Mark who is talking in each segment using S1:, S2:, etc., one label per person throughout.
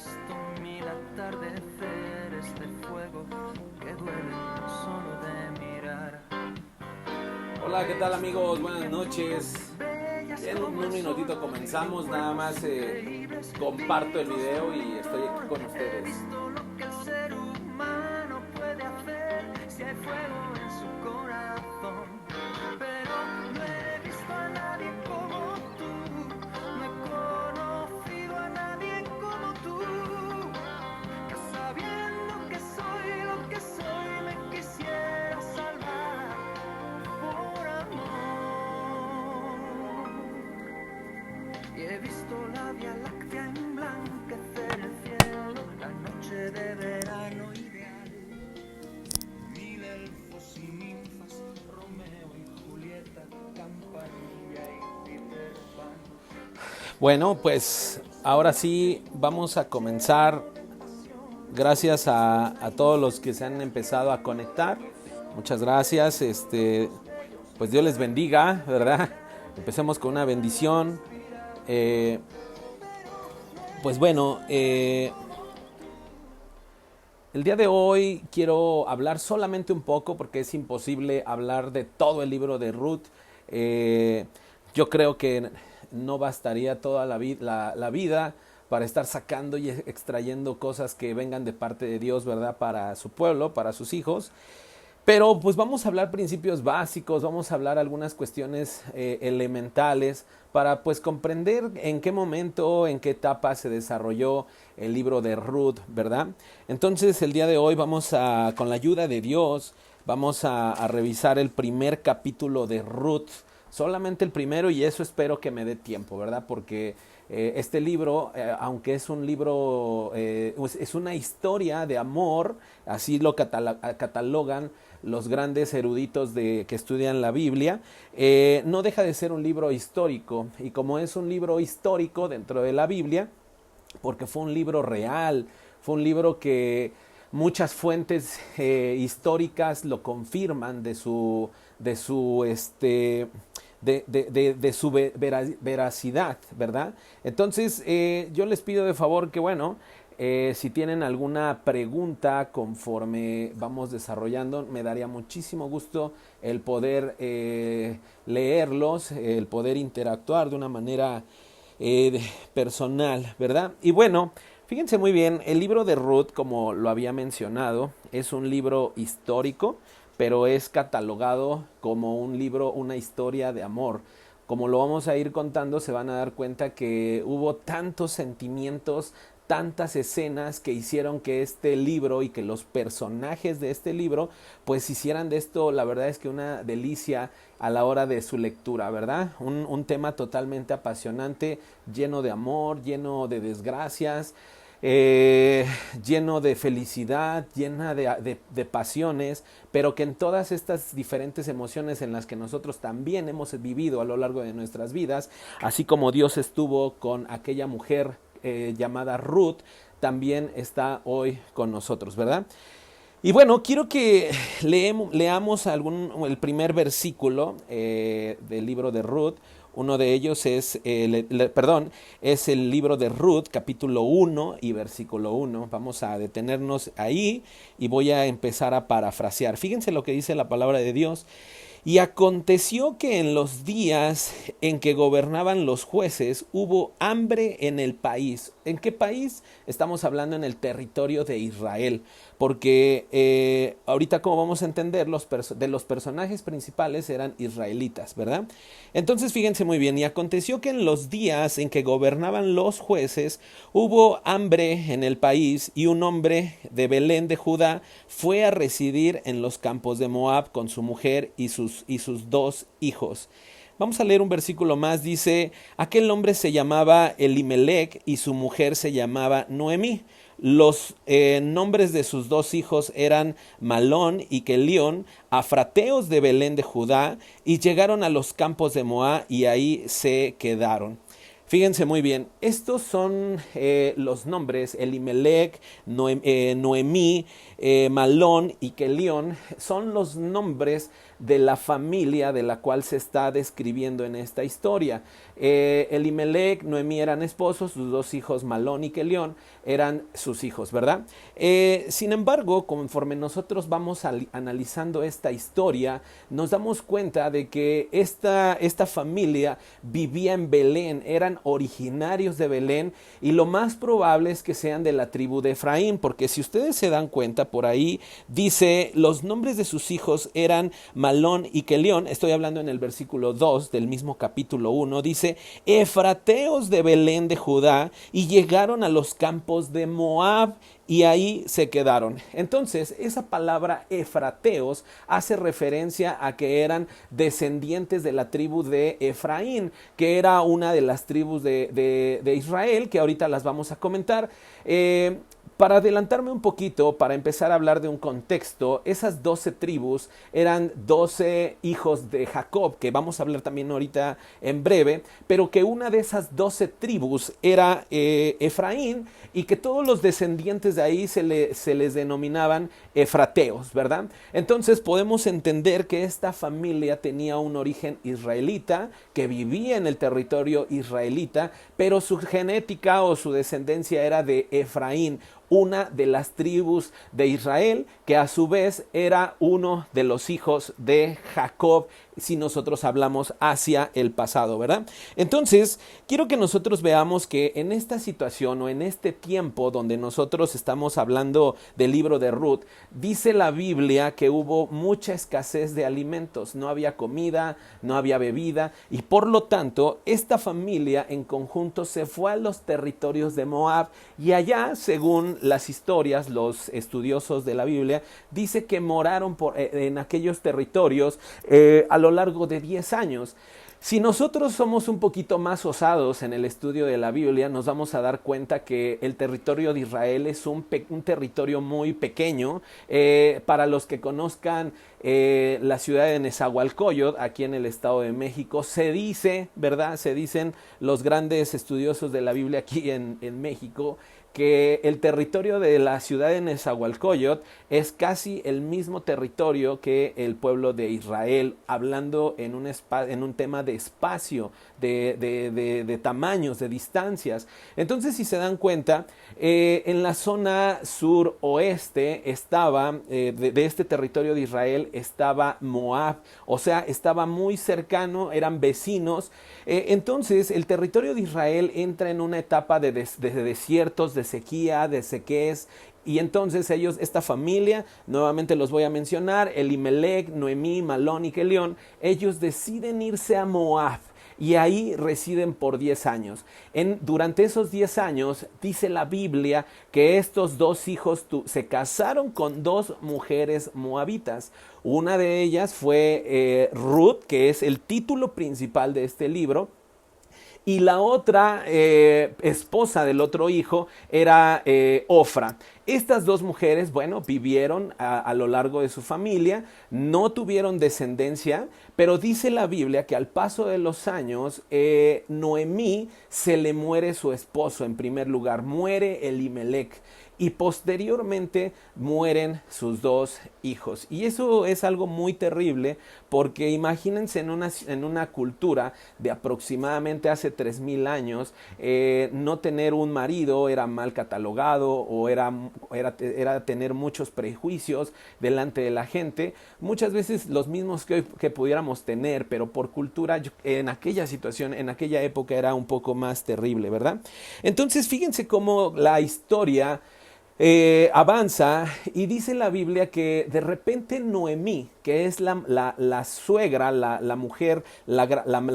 S1: visto mil atardeceres de fuego que duelen solo de mirar.
S2: Hola, ¿qué tal amigos? Buenas noches. En un minutito comenzamos, nada más comparto el video y estoy aquí con ustedes.
S1: Lo que el ser humano puede hacer si hay fuego en su corazón. Pero no he visto a nadie como tú, no he conocido a nadie como tú, que sabiendo que soy lo que soy me quisiera salvar por amor. Y he visto la Vía Láctea emblanquecer el cielo, la noche de verano ideal. Mil elfos y ninfas, Romeo y Julieta, Campanilla y Peter Pan.
S2: Bueno, pues ahora sí vamos a comenzar. Gracias a todos los que se han empezado a conectar. Muchas gracias. Pues Dios les bendiga, ¿verdad? Empecemos con una bendición. Pues bueno, el día de hoy quiero hablar solamente un poco porque es imposible hablar de todo el libro de Ruth. Yo creo que no bastaría toda la vida para estar sacando y extrayendo cosas que vengan de parte de Dios, ¿verdad? Para su pueblo, para sus hijos. Pero pues vamos a hablar principios básicos, vamos a hablar algunas cuestiones elementales para pues comprender en qué momento, en qué etapa se desarrolló el libro de Ruth, ¿verdad? Entonces el día de hoy con la ayuda de Dios, vamos a revisar el primer capítulo de Ruth, solamente el primero, y eso espero que me dé tiempo, ¿verdad? Porque este libro, aunque es un libro, es una historia de amor, así lo catalogan los grandes eruditos que estudian la Biblia, no deja de ser un libro histórico. Y como es un libro histórico dentro de la Biblia, porque fue un libro real, fue un libro que muchas fuentes históricas lo confirman de su veracidad, ¿verdad? Entonces, yo les pido de favor que, bueno, si tienen alguna pregunta conforme vamos desarrollando, me daría muchísimo gusto el poder leerlos, el poder interactuar de una manera personal, ¿verdad? Y bueno, fíjense muy bien, el libro de Ruth, como lo había mencionado, es un libro histórico, pero es catalogado como un libro, una historia de amor. Como lo vamos a ir contando, se van a dar cuenta que hubo tantos sentimientos, tantas escenas que hicieron que este libro y que los personajes de este libro pues hicieran de esto, la verdad es que una delicia a la hora de su lectura, ¿verdad? Un tema totalmente apasionante, lleno de amor, lleno de desgracias, lleno de felicidad, llena de pasiones, pero que en todas estas diferentes emociones en las que nosotros también hemos vivido a lo largo de nuestras vidas, así como Dios estuvo con aquella mujer llamada Ruth, también está hoy con nosotros, ¿verdad? Y bueno, quiero que leamos el primer versículo del libro de Ruth. Uno de ellos es es el libro de Ruth, capítulo 1 y versículo 1. Vamos a detenernos ahí y voy a empezar a parafrasear. Fíjense lo que dice la palabra de Dios. Y aconteció que en los días en que gobernaban los jueces hubo hambre en el país. ¿En qué país? Estamos hablando en el territorio de Israel, porque ahorita como vamos a entender, de los personajes principales eran israelitas, ¿verdad? Entonces fíjense muy bien, y aconteció que en los días en que gobernaban los jueces hubo hambre en el país, y un hombre de Belén de Judá fue a residir en los campos de Moab con su mujer y sus dos hijos. Vamos a leer un versículo más, dice, aquel hombre se llamaba Elimelec y su mujer se llamaba Noemí. Los nombres de sus dos hijos eran Malón y Kelión, afrateos de Belén de Judá, y llegaron a los campos de Moab y ahí se quedaron. Fíjense muy bien, estos son los nombres: Elimelech, Noemí, Malón y Kelión. Son los nombres de la familia de la cual se está describiendo en esta historia. Elimelech, Noemí eran esposos, sus dos hijos Malón y Kelión eran sus hijos, ¿verdad? Sin embargo, conforme nosotros vamos analizando esta historia, nos damos cuenta de que esta familia vivía en Belén, eran originarios de Belén, y lo más probable es que sean de la tribu de Efraín, porque si ustedes se dan cuenta, por ahí dice, los nombres de sus hijos eran Malón y Kelión. Estoy hablando en el versículo 2 del mismo capítulo 1, dice, efrateos de Belén de Judá, y llegaron a los campos de Moab, y ahí se quedaron. Entonces, esa palabra efrateos hace referencia a que eran descendientes de la tribu de Efraín, que era una de las tribus de Israel, que ahorita las vamos a comentar. Para adelantarme un poquito, para empezar a hablar de un contexto, esas 12 tribus eran 12 hijos de Jacob, que vamos a hablar también ahorita en breve, pero que una de esas 12 tribus era Efraín, y que todos los descendientes de ahí se les denominaban efrateos, ¿verdad? Entonces podemos entender que esta familia tenía un origen israelita, que vivía en el territorio israelita, pero su genética o su descendencia era de Efraín, una de las tribus de Israel, que a su vez era uno de los hijos de Jacob, si nosotros hablamos hacia el pasado, ¿verdad? Entonces, quiero que nosotros veamos que en esta situación o en este tiempo donde nosotros estamos hablando del libro de Ruth, dice la Biblia que hubo mucha escasez de alimentos, no había comida, no había bebida, y por lo tanto, esta familia en conjunto se fue a los territorios de Moab, y allá, según las historias, los estudiosos de la Biblia, dice que moraron en aquellos territorios a lo largo de 10 años. Si nosotros somos un poquito más osados en el estudio de la Biblia, nos vamos a dar cuenta que el territorio de Israel es un territorio muy pequeño. Para los que conozcan la ciudad de Nezahualcóyotl, aquí en el Estado de México, se dice, ¿verdad? Se dicen los grandes estudiosos de la Biblia aquí en México, que el territorio de la ciudad de Nezahualcóyotl es casi el mismo territorio que el pueblo de Israel, hablando en un tema de espacio, de tamaños, de distancias. Entonces, si se dan cuenta, en la zona suroeste estaba, de este territorio de Israel, estaba Moab, o sea, estaba muy cercano, eran vecinos. Entonces, el territorio de Israel entra en una etapa de desiertos, de sequía, de sequez, y entonces ellos, esta familia, nuevamente los voy a mencionar, Elimelech, Noemí, Malón y Kelión, ellos deciden irse a Moab, y ahí residen por 10 años. Durante esos 10 años, dice la Biblia que estos dos hijos se casaron con dos mujeres moabitas. Una de ellas fue Ruth, que es el título principal de este libro, y la otra esposa del otro hijo era Ofra. Estas dos mujeres, bueno, vivieron a lo largo de su familia, no tuvieron descendencia, pero dice la Biblia que al paso de los años, Noemí se le muere su esposo en primer lugar, muere Elimelech, y posteriormente mueren sus dos hijos. Y eso es algo muy terrible, porque imagínense en una cultura de aproximadamente hace 3000 años, no tener un marido era mal catalogado, o era tener muchos prejuicios delante de la gente, muchas veces los mismos que pudiéramos tener, pero por cultura en aquella situación, en aquella época era un poco más terrible, ¿verdad? Entonces fíjense cómo la historia avanza, y dice la Biblia que de repente Noemí, que es la suegra, la mujer, la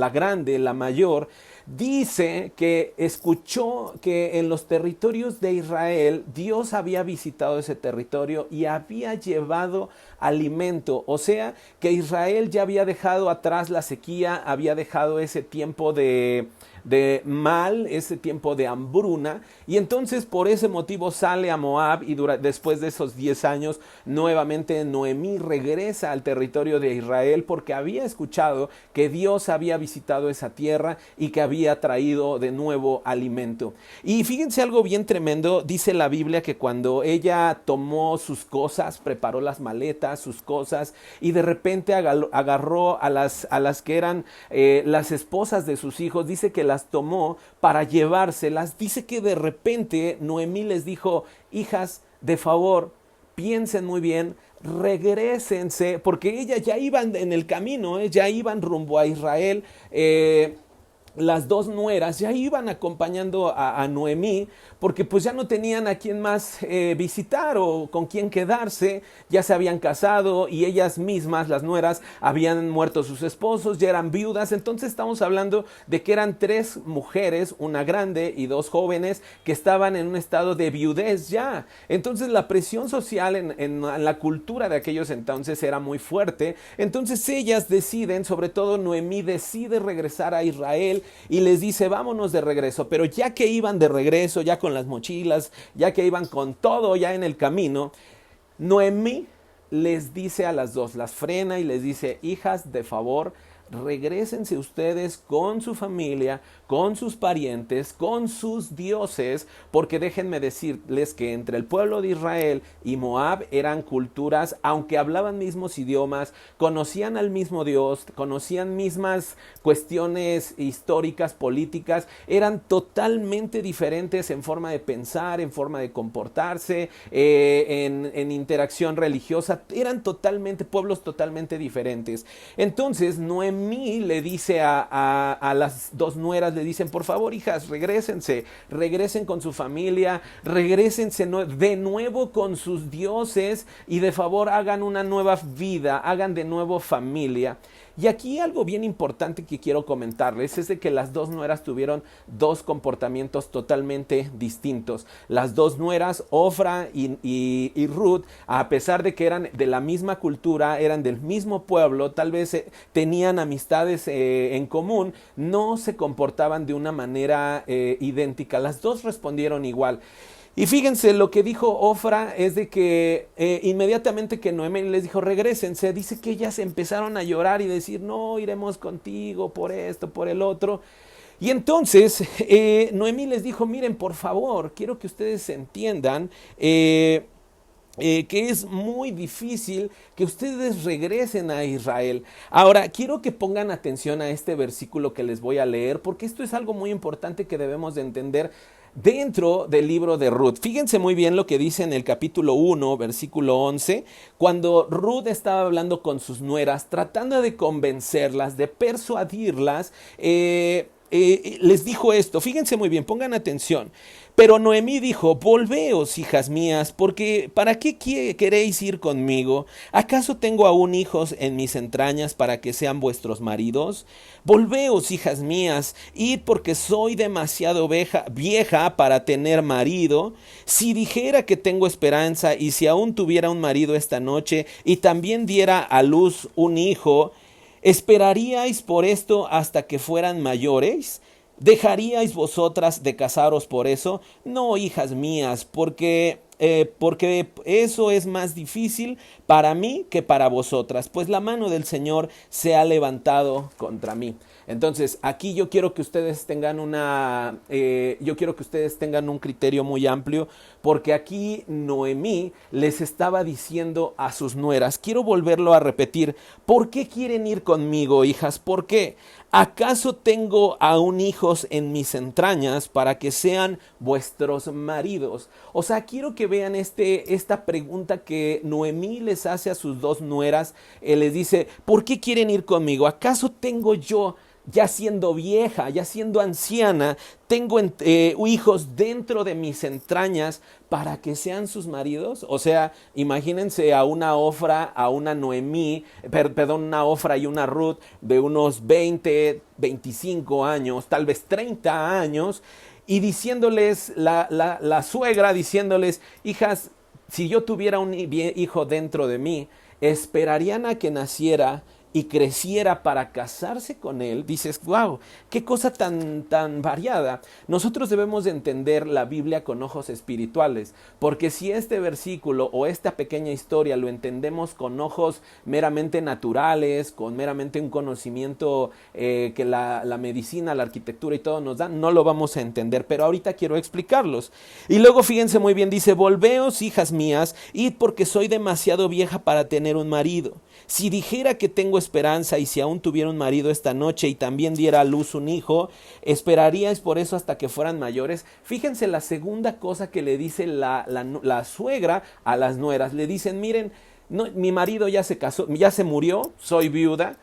S2: grande, la mayor, dice que escuchó que en los territorios de Israel Dios había visitado ese territorio y había llevado alimento. O sea, que Israel ya había dejado atrás la sequía, había dejado ese tiempo de de mal, ese tiempo de hambruna, y entonces por ese motivo sale a Moab y después de esos 10 años nuevamente Noemí regresa al territorio de Israel porque había escuchado que Dios había visitado esa tierra y que había traído de nuevo alimento. Y fíjense algo bien tremendo, dice la Biblia que cuando ella tomó sus cosas, preparó las maletas, sus cosas, y de repente agarró a las que eran las esposas de sus hijos, dice que las tomó para llevárselas, dice que de repente Noemí les dijo: hijas, de favor, piensen muy bien, regrésense, porque ellas ya iban en el camino, ya iban rumbo a Israel. Las dos nueras ya iban acompañando a Noemí, porque pues ya no tenían a quién más visitar o con quién quedarse, ya se habían casado y ellas mismas, las nueras, habían muerto sus esposos, ya eran viudas. Entonces estamos hablando de que eran 3 mujeres, una grande y 2 jóvenes, que estaban en un estado de viudez ya. Entonces la presión social en la cultura de aquellos entonces era muy fuerte. Entonces ellas deciden, sobre todo Noemí decide regresar a Israel y les dice: vámonos de regreso. Pero ya que iban de regreso, ya con las mochilas, ya que iban con todo ya en el camino, Noemí les dice a las dos, las frena y les dice: hijas, de favor, regrésense ustedes con su familia, con sus parientes, con sus dioses, porque déjenme decirles que entre el pueblo de Israel y Moab eran culturas, aunque hablaban mismos idiomas, conocían al mismo Dios, conocían mismas cuestiones históricas, políticas, eran totalmente diferentes en forma de pensar, en forma de comportarse, en interacción religiosa, eran pueblos totalmente diferentes. Entonces Noemí le dice a las dos nueras, le dicen: por favor, hijas, regresen con su familia, regrésense de nuevo con sus dioses y de favor hagan una nueva vida, hagan de nuevo familia. Y aquí algo bien importante que quiero comentarles es de que las dos nueras tuvieron 2 comportamientos totalmente distintos. Las dos nueras, Ofra y Ruth, a pesar de que eran de la misma cultura, eran del mismo pueblo, tal vez tenían amistades en común, no se comportaban de una manera idéntica. Las dos respondieron igual. Y fíjense, lo que dijo Ofra es de que inmediatamente que Noemí les dijo: regrésense, dice que ellas empezaron a llorar y decir: no, iremos contigo por esto, por el otro. Y entonces Noemí les dijo: miren, por favor, quiero que ustedes entiendan que es muy difícil que ustedes regresen a Israel. Ahora, quiero que pongan atención a este versículo que les voy a leer, porque esto es algo muy importante que debemos de entender dentro del libro de Ruth. Fíjense muy bien lo que dice en el capítulo 1, versículo 11, cuando Ruth estaba hablando con sus nueras, tratando de convencerlas, de persuadirlas, les dijo esto. Fíjense muy bien, pongan atención. Pero Noemí dijo: volveos, hijas mías, porque ¿para qué queréis ir conmigo? ¿Acaso tengo aún hijos en mis entrañas para que sean vuestros maridos? Volveos, hijas mías, id, porque soy demasiado vieja para tener marido. Si dijera que tengo esperanza, y si aún tuviera un marido esta noche, y también diera a luz un hijo, ¿esperaríais por esto hasta que fueran mayores? ¿Dejaríais vosotras de casaros por eso? No, hijas mías, porque eso es más difícil para mí que para vosotras, pues la mano del Señor se ha levantado contra mí. Entonces, aquí yo quiero que ustedes tengan un criterio muy amplio, porque aquí Noemí les estaba diciendo a sus nueras, quiero volverlo a repetir: ¿por qué quieren ir conmigo, hijas? ¿Por qué? ¿Acaso tengo aún hijos en mis entrañas para que sean vuestros maridos? O sea, quiero que vean esta pregunta que Noemí les hace a sus dos nueras. Les dice: ¿por qué quieren ir conmigo? ¿Acaso tengo yo, ya siendo vieja, ya siendo anciana, tengo hijos dentro de mis entrañas para que sean sus maridos? O sea, imagínense a una Ofra, a una Noemí, una Ofra y una Ruth de unos 20, 25 años, tal vez 30 años, y diciéndoles, la suegra diciéndoles: hijas, si yo tuviera un hijo dentro de mí, esperarían a que naciera y creciera para casarse con él, dices, wow, qué cosa tan variada. Nosotros debemos de entender la Biblia con ojos espirituales, porque si este versículo o esta pequeña historia lo entendemos con ojos meramente naturales, con meramente un conocimiento que la medicina, la arquitectura y todo nos dan, no lo vamos a entender, pero ahorita quiero explicarlos. Y luego fíjense muy bien, dice, volveos, hijas mías, id porque soy demasiado vieja para tener un marido. Si dijera que tengo esperanza y si aún tuviera un marido esta noche y también diera a luz un hijo, ¿esperaríais por eso hasta que fueran mayores? Fíjense la segunda cosa que le dice la suegra a las nueras. Le dicen, miren, no, mi marido ya se casó, ya se murió, soy viuda,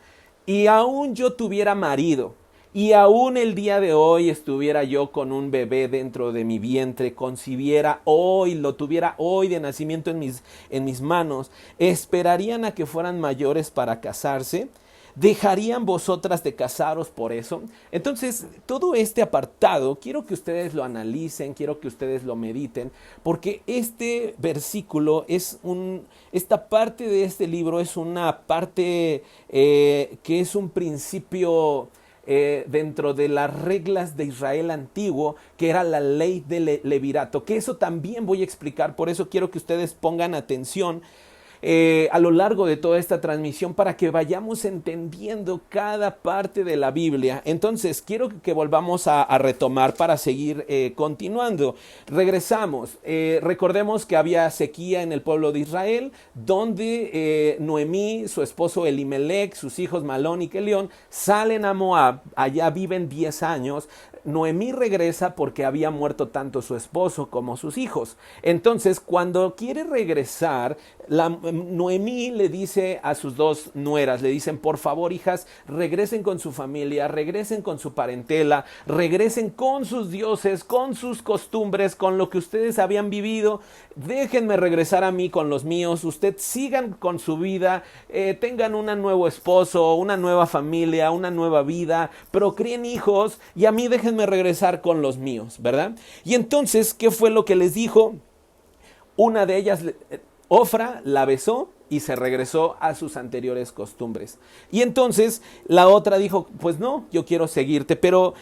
S2: y aún yo tuviera marido, y aún el día de hoy estuviera yo con un bebé dentro de mi vientre, concibiera hoy, lo tuviera hoy de nacimiento en mis manos, ¿esperarían a que fueran mayores para casarse? ¿Dejarían vosotras de casaros por eso? Entonces, todo este apartado, quiero que ustedes lo analicen, quiero que ustedes lo mediten, porque este versículo esta parte de este libro es una parte que es un principio dentro de las reglas de Israel antiguo, que era la ley de levirato, que eso también voy a explicar, por eso quiero que ustedes pongan atención a lo largo de toda esta transmisión para que vayamos entendiendo cada parte de la Biblia. Entonces quiero que volvamos a retomar para seguir continuando. Regresamos, recordemos que había sequía en el pueblo de Israel, donde Noemí, su esposo Elimelech, sus hijos Malón y Kelión salen a Moab, allá viven 10 años. Noemí regresa porque había muerto tanto su esposo como sus hijos. Entonces, cuando quiere regresar, Noemí le dice a sus dos nueras, le dicen, por favor, hijas, regresen con su familia, regresen con su parentela, regresen con sus dioses, con sus costumbres, con lo que ustedes habían vivido. Déjenme regresar a mí con los míos, ustedes sigan con su vida, tengan un nuevo esposo, una nueva familia, una nueva vida, procreen hijos y a mí déjenme regresar con los míos, ¿verdad? Y entonces, ¿qué fue lo que les dijo? Una de ellas, Ofra, la besó y se regresó a sus anteriores costumbres. Y entonces la otra dijo, pues no, yo quiero seguirte. Pero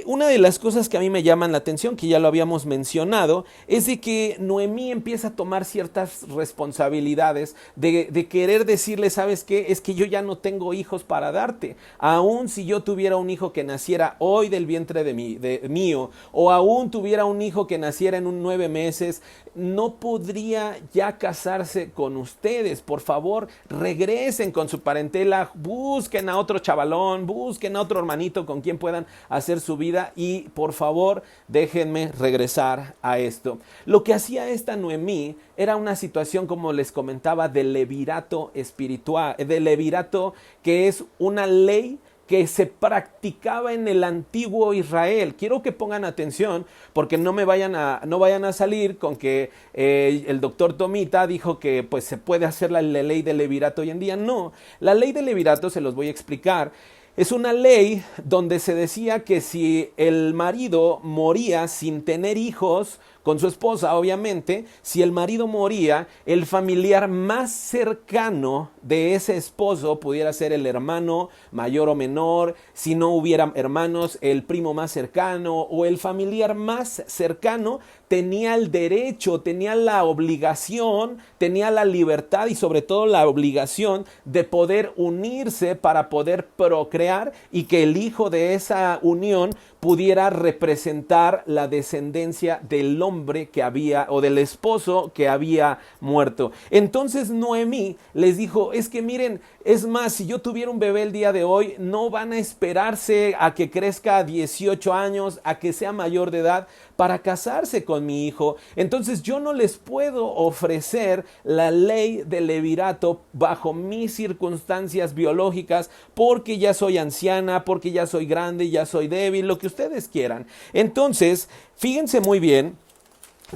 S2: una de las cosas que a mí me llaman la atención, que ya lo habíamos mencionado, es de que Noemí empieza a tomar ciertas responsabilidades de querer decirle, ¿sabes qué? Es que yo ya no tengo hijos para darte. Aún si yo tuviera un hijo que naciera hoy del vientre de mío, o aún tuviera un hijo que naciera en 9 meses, no podría ya casarse con ustedes. Por favor, regresen con su parentela, busquen a otro chavalón, busquen a otro hermanito con quien puedan hacer su vida y por favor, déjenme regresar a esto. Lo que hacía esta Noemí era una situación, como les comentaba, de levirato espiritual, de levirato, que es una ley que se practicaba en el antiguo Israel. Quiero que pongan atención porque no vayan a salir con que el doctor Tomita dijo que pues se puede hacer la ley de levirato hoy en día. No, la ley de levirato se los voy a explicar. Es una ley donde se decía que si el marido moría sin tener hijos, con su esposa obviamente, si el marido moría, el familiar más cercano de ese esposo pudiera ser el hermano mayor o menor, si no hubiera hermanos, el primo más cercano o el familiar más cercano, tenía el derecho, tenía la obligación, tenía la libertad y sobre todo la obligación de poder unirse para poder procrear y que el hijo de esa unión pudiera representar la descendencia del hombre que había o del esposo que había muerto. Entonces Noemí les dijo, es que miren, es más, si yo tuviera un bebé el día de hoy, no van a esperarse a que crezca a 18 años, a que sea mayor de edad para casarse con mi hijo. Entonces yo no les puedo ofrecer la ley del levirato bajo mis circunstancias biológicas porque ya soy anciana, porque ya soy grande, ya soy débil, lo que ustedes quieran. Entonces, fíjense muy bien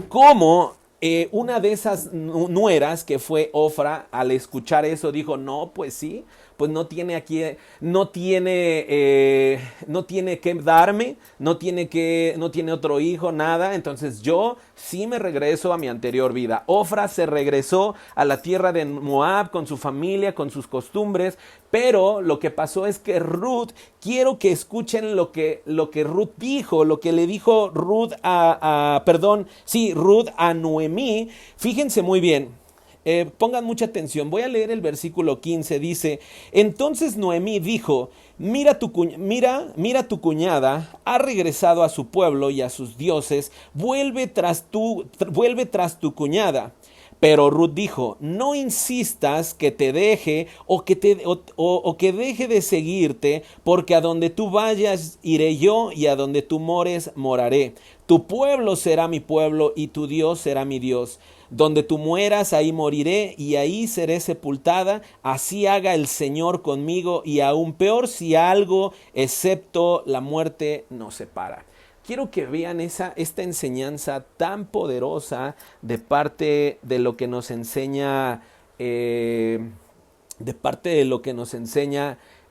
S2: cómo una de esas nueras que fue Ofra, al escuchar eso dijo, no, pues sí, pues no tiene aquí, no tiene que darme, no tiene otro hijo, nada. Entonces yo sí me regreso a mi anterior vida. Ofra se regresó a la tierra de Moab con su familia, con sus costumbres, pero lo que pasó es que Ruth, quiero que escuchen lo que Ruth dijo, lo que le dijo Ruth Ruth a Noemí. Fíjense muy bien. Pongan mucha atención, voy a leer el versículo 15, dice: entonces Noemí dijo, mira tu cuñada ha regresado a su pueblo y a sus dioses, vuelve tras tu cuñada. Pero Ruth dijo, no insistas que te deje o que deje de seguirte, porque a donde tú vayas iré yo y a donde tú mores moraré. Tu pueblo será mi pueblo y tu Dios será mi Dios. Donde tú mueras, ahí moriré y ahí seré sepultada. Así haga el Señor conmigo, y aún peor si algo excepto la muerte nos separa. Quiero que vean esta enseñanza tan poderosa de parte de lo que nos enseña,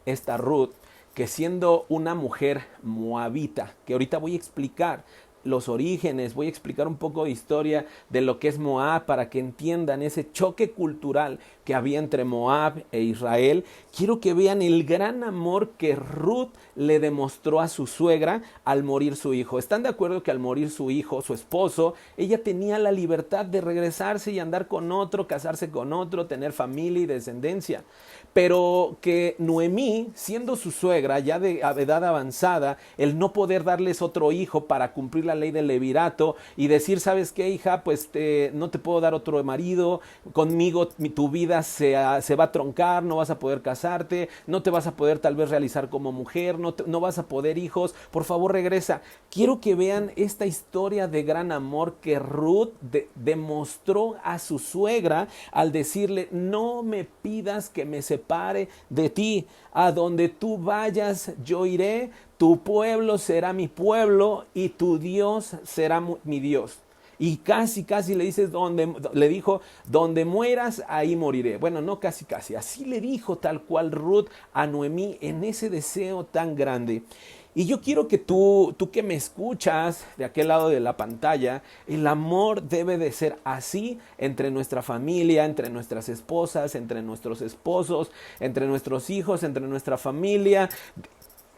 S2: esta Ruth, que siendo una mujer moabita, que ahorita voy a explicar los orígenes, voy a explicar un poco de historia de lo que es Moab para que entiendan ese choque cultural que había entre Moab e Israel. Quiero que vean el gran amor que Ruth le demostró a su suegra al morir su hijo. ¿Están de acuerdo que al morir su hijo, su esposo, ella tenía la libertad de regresarse y andar con otro, casarse con otro, tener familia y descendencia? Pero que Noemí, siendo su suegra ya de edad avanzada, el no poder darles otro hijo para cumplir la ley del levirato y decir, ¿sabes qué, hija? Pues no te puedo dar otro marido, conmigo tu vida se va a troncar, no vas a poder casarte, no te vas a poder tal vez realizar como mujer, no vas a poder hijos, por favor regresa. Quiero que vean esta historia de gran amor que Ruth demostró a su suegra al decirle, no me pidas que me separe de ti, a donde tú vayas yo iré, tu pueblo será mi pueblo y tu Dios será mi Dios. Y casi le dijo, donde mueras, ahí moriré. Bueno, no casi, así le dijo tal cual Ruth a Noemí en ese deseo tan grande. Y yo quiero que tú que me escuchas de aquel lado de la pantalla, el amor debe de ser así entre nuestra familia, entre nuestras esposas, entre nuestros esposos, entre nuestros hijos, entre nuestra familia.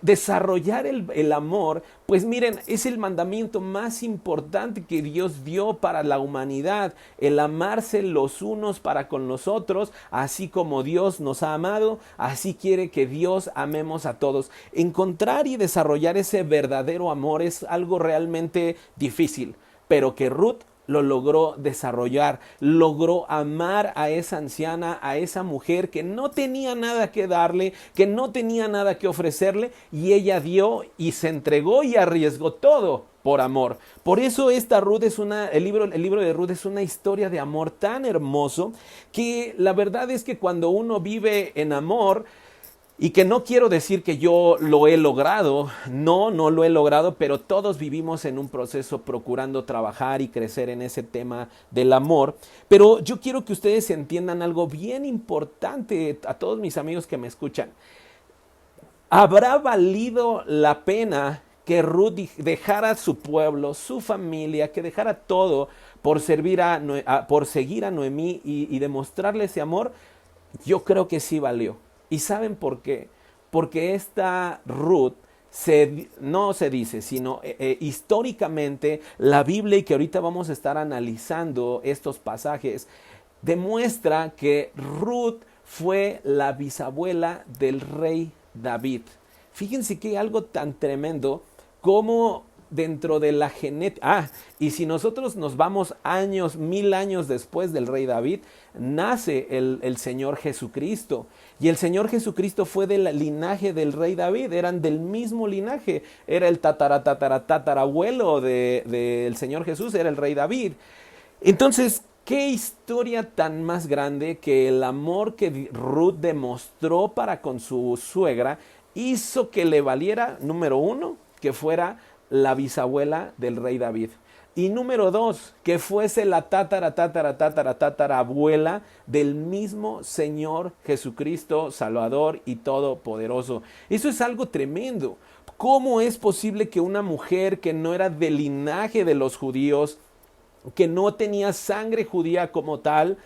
S2: Desarrollar el amor, pues miren, es el mandamiento más importante que Dios dio para la humanidad, el amarse los unos para con los otros, así como Dios nos ha amado, así quiere que Dios amemos a todos. Encontrar y desarrollar ese verdadero amor es algo realmente difícil, pero que Ruth lo logró desarrollar, logró amar a esa anciana, a esa mujer que no tenía nada que darle, que no tenía nada que ofrecerle, y ella dio y se entregó y arriesgó todo por amor. Por eso esta Ruth el libro de Ruth es una historia de amor tan hermoso, que la verdad es que cuando uno vive en amor, y que no quiero decir que yo lo he logrado, no lo he logrado, pero todos vivimos en un proceso procurando trabajar y crecer en ese tema del amor. Pero yo quiero que ustedes entiendan algo bien importante a todos mis amigos que me escuchan. ¿Habrá valido la pena que Ruth dejara su pueblo, su familia, que dejara todo por seguir a Noemí y demostrarle ese amor? Yo creo que sí valió. ¿Y saben por qué? Porque esta Ruth no se dice, sino históricamente la Biblia, y que ahorita vamos a estar analizando estos pasajes, demuestra que Ruth fue la bisabuela del rey David. Fíjense que hay algo tan tremendo como dentro de la genética. Y si nosotros nos vamos 1000 años después del rey David, nace el Señor Jesucristo. Y el Señor Jesucristo fue del linaje del rey David, eran del mismo linaje. Era el tatarabuelo del Señor Jesús, era el rey David. Entonces, qué historia tan más grande que el amor que Ruth demostró para con su suegra hizo que le valiera, número uno, que fuera la bisabuela del rey David. Y número 2, que fuese la tatarabuela del mismo Señor Jesucristo, Salvador y Todopoderoso. Eso es algo tremendo. ¿Cómo es posible que una mujer que no era del linaje de los judíos, que no tenía sangre judía como tal,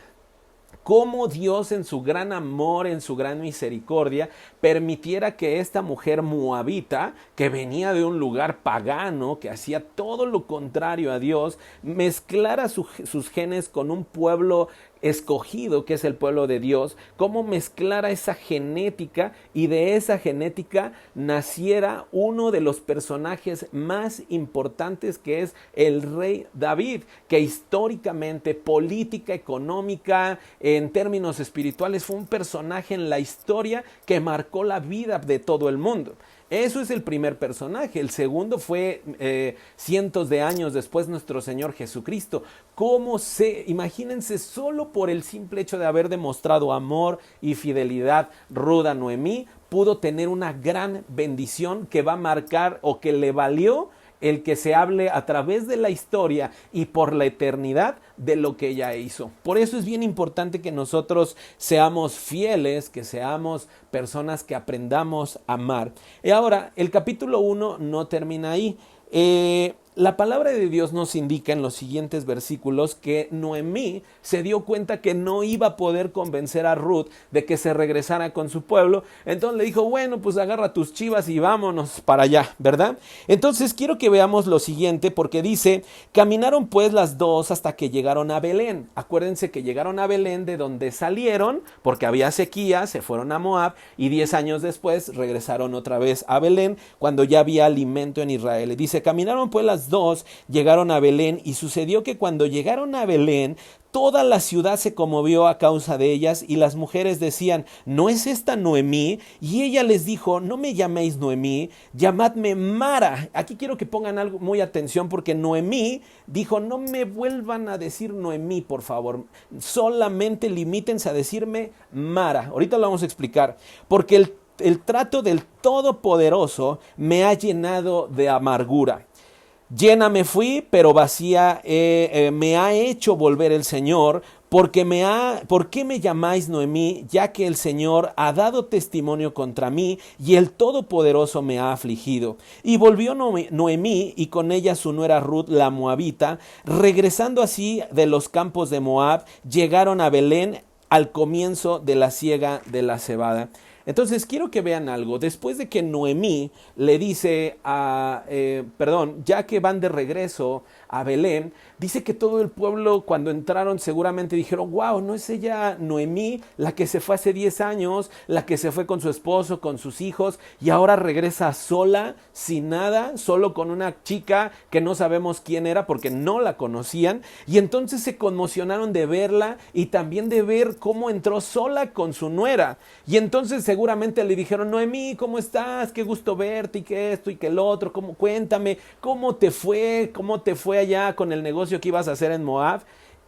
S2: cómo Dios en su gran amor, en su gran misericordia, permitiera que esta mujer moabita, que venía de un lugar pagano, que hacía todo lo contrario a Dios, mezclara sus genes con un pueblo escogido, que es el pueblo de Dios, cómo mezclara esa genética y de esa genética naciera uno de los personajes más importantes, que es el rey David, que históricamente, política, económica, en términos espirituales, fue un personaje en la historia que marcó la vida de todo el mundo. Eso es el primer personaje. El segundo fue cientos de años después, nuestro Señor Jesucristo. Imagínense, solo por el simple hecho de haber demostrado amor y fidelidad, Ruth a Noemí pudo tener una gran bendición que va a marcar, o que le valió el que se hable a través de la historia y por la eternidad de lo que ella hizo. Por eso es bien importante que nosotros seamos fieles, que seamos personas que aprendamos a amar. Y ahora, el capítulo 1 no termina ahí. La palabra de Dios nos indica en los siguientes versículos que Noemí se dio cuenta que no iba a poder convencer a Ruth de que se regresara con su pueblo. Entonces le dijo, bueno, pues agarra tus chivas y vámonos para allá, ¿verdad? Entonces quiero que veamos lo siguiente, porque dice, caminaron pues las dos hasta que llegaron a Belén. Acuérdense que llegaron a Belén, de donde salieron, porque había sequía, se fueron a Moab, y 10 años después regresaron otra vez a Belén, cuando ya había alimento en Israel. Y dice, caminaron pues las dos, llegaron a Belén, y sucedió que cuando llegaron a Belén, toda la ciudad se conmovió a causa de ellas, y las mujeres decían, ¿no es esta Noemí? Y ella les dijo, no me llaméis Noemí, llamadme Mara. Aquí quiero que pongan algo muy atención, porque Noemí dijo, no me vuelvan a decir Noemí, por favor, solamente limítense a decirme Mara. Ahorita lo vamos a explicar, porque el trato del Todopoderoso me ha llenado de amargura. Llena me fui, pero vacía me ha hecho volver el Señor. ¿Por qué me llamáis Noemí? Ya que el Señor ha dado testimonio contra mí, y el Todopoderoso me ha afligido. Y volvió Noemí, y con ella su nuera Ruth la moabita. Regresando así de los campos de Moab, llegaron a Belén al comienzo de la siega de la cebada. Entonces quiero que vean algo. Después de que Noemí le dice ya que van de regreso a Belén, dice que todo el pueblo, cuando entraron, seguramente dijeron, wow, ¿no es ella Noemí, la que se fue hace 10 años, la que se fue con su esposo, con sus hijos, y ahora regresa sola, sin nada, solo con una chica que no sabemos quién era porque no la conocían? Y entonces se conmocionaron de verla, y también de ver cómo entró sola con su nuera. Y entonces seguramente le dijeron, Noemí, ¿cómo estás? Qué gusto verte, y que esto y que el otro. Cuéntame, ¿cómo te fue allá con el negocio que ibas a hacer en Moab?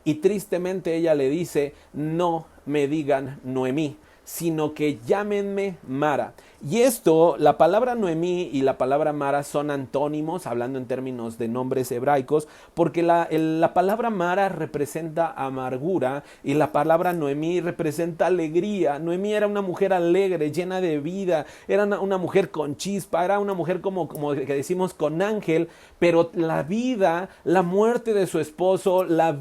S2: Y tristemente ella le dice, no me digan Noemí, sino que llámenme Mara. Y esto, la palabra Noemí y la palabra Mara son antónimos, hablando en términos de nombres hebraicos, porque la palabra Mara representa amargura y la palabra Noemí representa alegría. Noemí era una mujer alegre, llena de vida, era una mujer con chispa, era una mujer como que decimos con ángel, pero la vida, la muerte de su esposo, la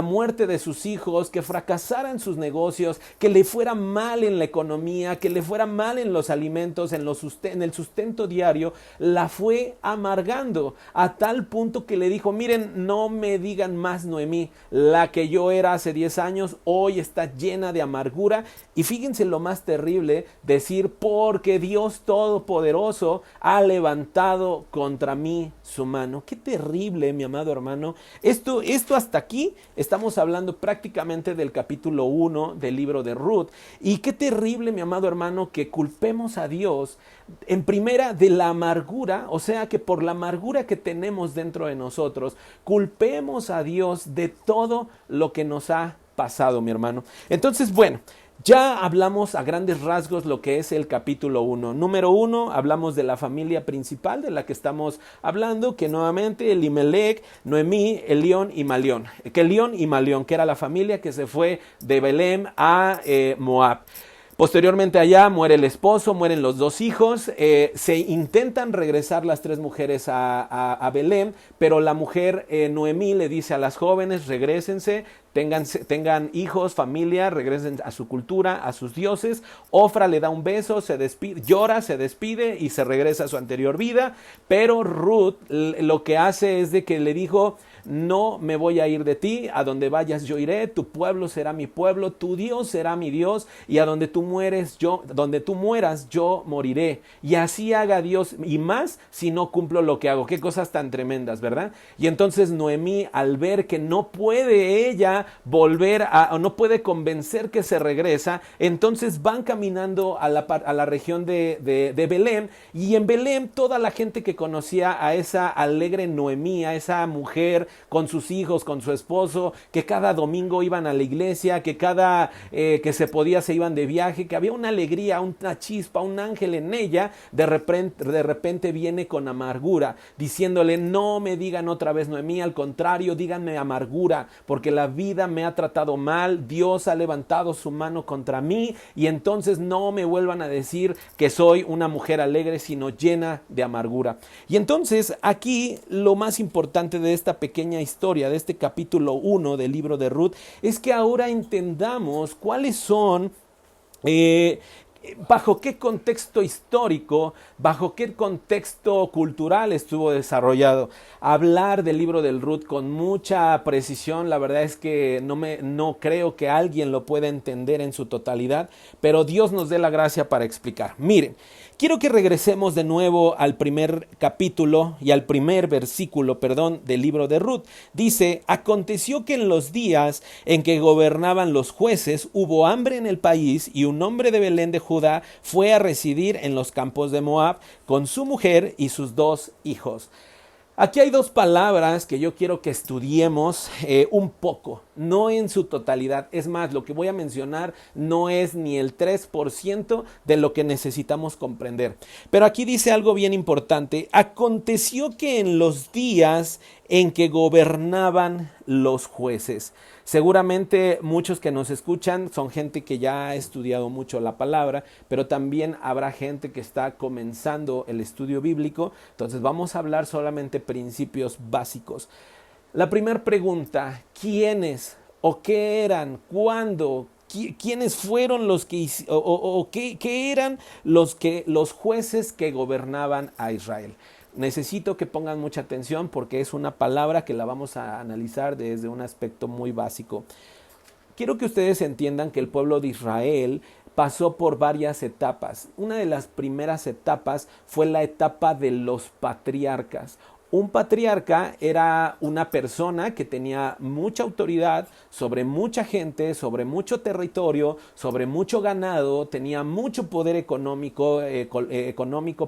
S2: muerte de sus hijos, que fracasaran sus negocios, que le fuera mal en la economía, que le fuera mal en los alimentos, en el sustento diario, la fue amargando a tal punto que le dijo, miren, no me digan más Noemí, la que yo era hace 10 años, hoy está llena de amargura. Y fíjense lo más terrible, decir, porque Dios Todopoderoso ha levantado contra mí su mano. Qué terrible, mi amado hermano. Esto hasta aquí estamos hablando prácticamente del capítulo 1 del libro de Ruth. Y qué terrible, mi amado hermano, que culpemos a Dios en primera de la amargura, o sea que por la amargura que tenemos dentro de nosotros, culpemos a Dios de todo lo que nos ha pasado, mi hermano. Entonces, bueno, Ya hablamos a grandes rasgos lo que es el capítulo 1. Número 1, hablamos de la familia principal de la que estamos hablando, que nuevamente Elimelech, Noemí, Elión y Malión. Elión y Malión, que era la familia que se fue de Belén a Moab. Posteriormente allá muere el esposo, mueren los 2 hijos, se intentan regresar las 3 mujeres a Belén, pero la mujer Noemí le dice a las jóvenes, regrésense, tengan hijos, familia, regresen a su cultura, a sus dioses. Ofra le da un beso, se despide, llora, se despide y se regresa a su anterior vida, pero Ruth lo que hace es de que le dijo, no me voy a ir de ti, a donde vayas yo iré, tu pueblo será mi pueblo, tu Dios será mi Dios, y a donde tú mueras yo moriré, y así haga Dios, y más si no cumplo lo que hago. Qué cosas tan tremendas, ¿verdad? Y entonces Noemí, al ver que no puede ella o no puede convencer que se regresa, entonces van caminando a la región de Belén, y en Belén toda la gente que conocía a esa alegre Noemí, a esa mujer con sus hijos, con su esposo, que cada domingo iban a la iglesia, que cada que se podía se iban de viaje, que había una alegría, una chispa, un ángel en ella, de repente viene con amargura, diciéndole, no me digan otra vez Noemí, al contrario, díganme amargura, porque la vida me ha tratado mal, Dios ha levantado su mano contra mí, y entonces no me vuelvan a decir que soy una mujer alegre, sino llena de amargura. Y entonces aquí lo más importante de esta pequeña historia, de este capítulo 1 del libro de Ruth, es que ahora entendamos cuáles son, bajo qué contexto histórico, bajo qué contexto cultural estuvo desarrollado. Hablar del libro del Ruth con mucha precisión, la verdad es que no creo que alguien lo pueda entender en su totalidad, pero Dios nos dé la gracia para explicar. Miren, quiero que regresemos de nuevo al primer capítulo y al primer versículo, del libro de Ruth. Dice, aconteció que en los días en que gobernaban los jueces, hubo hambre en el país, y un hombre de Belén de Judá fue a residir en los campos de Moab con su mujer y sus 2 hijos. Aquí hay 2 palabras que yo quiero que estudiemos un poco, no en su totalidad. Es más, lo que voy a mencionar no es ni el 3% de lo que necesitamos comprender. Pero aquí dice algo bien importante. Aconteció que en los días en que gobernaban los jueces. Seguramente muchos que nos escuchan son gente que ya ha estudiado mucho la palabra, pero también habrá gente que está comenzando el estudio bíblico. Entonces vamos a hablar solamente principios básicos. La primera pregunta, ¿quiénes o qué eran? ¿Cuándo? ¿Quiénes fueron los que qué eran los jueces que gobernaban a Israel? Necesito que pongan mucha atención porque es una palabra que la vamos a analizar desde un aspecto muy básico. Quiero que ustedes entiendan que el pueblo de Israel pasó por varias etapas. Una de las primeras etapas fue la etapa de los patriarcas. Un patriarca era una persona que tenía mucha autoridad sobre mucha gente, sobre mucho territorio, sobre mucho ganado, tenía mucho poder económico,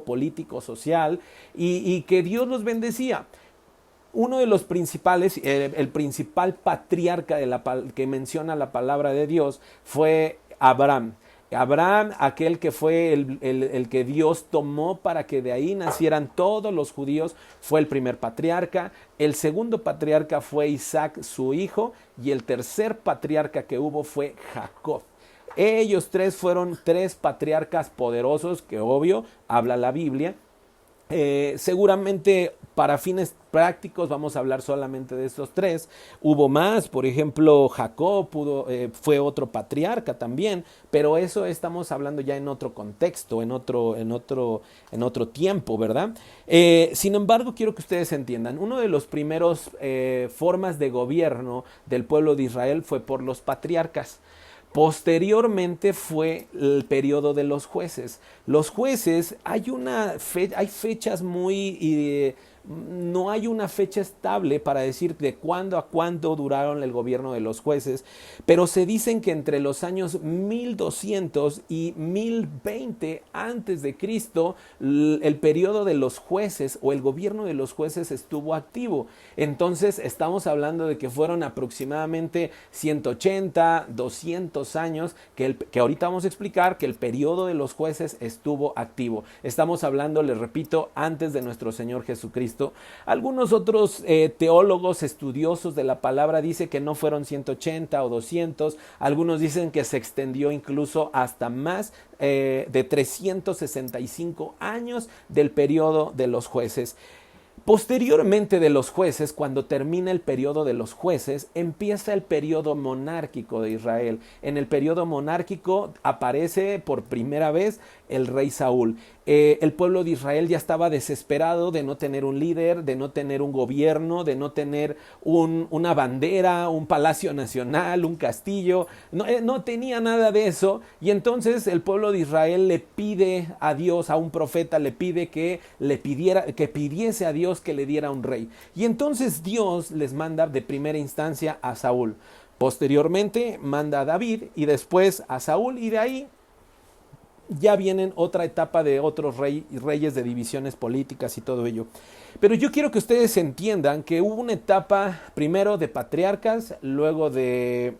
S2: político, social, y que Dios los bendecía. Uno de los principales, el principal patriarca que menciona la palabra de Dios fue Abraham. Abraham, aquel que fue el que Dios tomó para que de ahí nacieran todos los judíos, fue el primer patriarca. El segundo patriarca fue Isaac, su hijo, y el tercer patriarca que hubo fue Jacob. Ellos 3 fueron 3 patriarcas poderosos, que obvio habla la Biblia. Seguramente para fines prácticos vamos a hablar solamente de estos 3. Hubo más, por ejemplo, Jacob fue otro patriarca también, pero eso estamos hablando ya en otro contexto, en otro tiempo, ¿verdad? Sin embargo, quiero que ustedes entiendan, uno de los primeros formas de gobierno del pueblo de Israel fue por los patriarcas. Posteriormente fue el periodo de los jueces. Los jueces, hay fechas muy No hay una fecha estable para decir de cuándo a cuándo duraron el gobierno de los jueces, pero se dicen que entre los años 1200 y 1020 antes de Cristo, el periodo de los jueces o el gobierno de los jueces estuvo activo. Entonces estamos hablando de que fueron aproximadamente 180, 200 años que ahorita vamos a explicar que el periodo de los jueces estuvo activo. Estamos hablando, les repito, antes de nuestro Señor Jesucristo. Algunos otros teólogos estudiosos de la palabra dicen que no fueron 180 o 200. Algunos dicen que se extendió incluso hasta más de 365 años del periodo de los jueces. Posteriormente de los jueces, cuando termina el periodo de los jueces, empieza el periodo monárquico de Israel. En el periodo monárquico aparece por primera vez el rey Saúl. El pueblo de Israel ya estaba desesperado de no tener un líder, de no tener un gobierno, de no tener una bandera, un palacio nacional, un castillo. No tenía nada de eso. Y entonces el pueblo de Israel le pide a Dios, a un profeta, le pide que pidiese a Dios que le diera un rey. Y entonces Dios les manda de primera instancia a Saúl. Posteriormente manda a David y después a Saúl, y de ahí ya vienen otra etapa de otros reyes de divisiones políticas y todo ello. Pero yo quiero que ustedes entiendan que hubo una etapa primero de patriarcas, luego de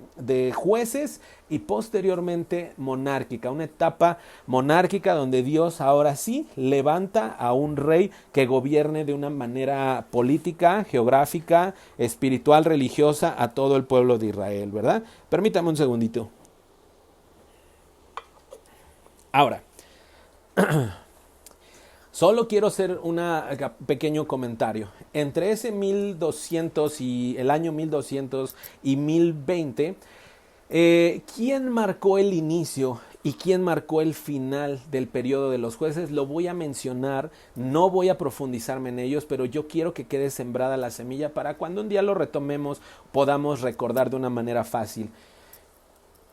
S2: jueces y posteriormente monárquica. Una etapa monárquica donde Dios ahora sí levanta a un rey que gobierne de una manera política, geográfica, espiritual, religiosa a todo el pueblo de Israel, ¿verdad? Permítame un segundito. Ahora, solo quiero hacer un pequeño comentario. Entre ese 1200 y el año 1200 y 1020, ¿quién marcó el inicio y quién marcó el final del periodo de los jueces? Lo voy a mencionar, no voy a profundizarme en ellos, pero yo quiero que quede sembrada la semilla para cuando un día lo retomemos podamos recordar de una manera fácil.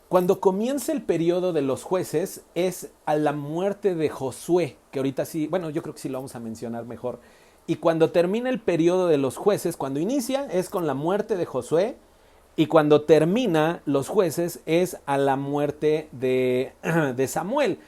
S2: Cuando comienza el periodo de los jueces es a la muerte de Josué, que ahorita sí, bueno, yo creo que sí lo vamos a mencionar mejor. Y cuando termina el periodo de los jueces, cuando inicia es con la muerte de Josué, y cuando termina los jueces es a la muerte de Samuel.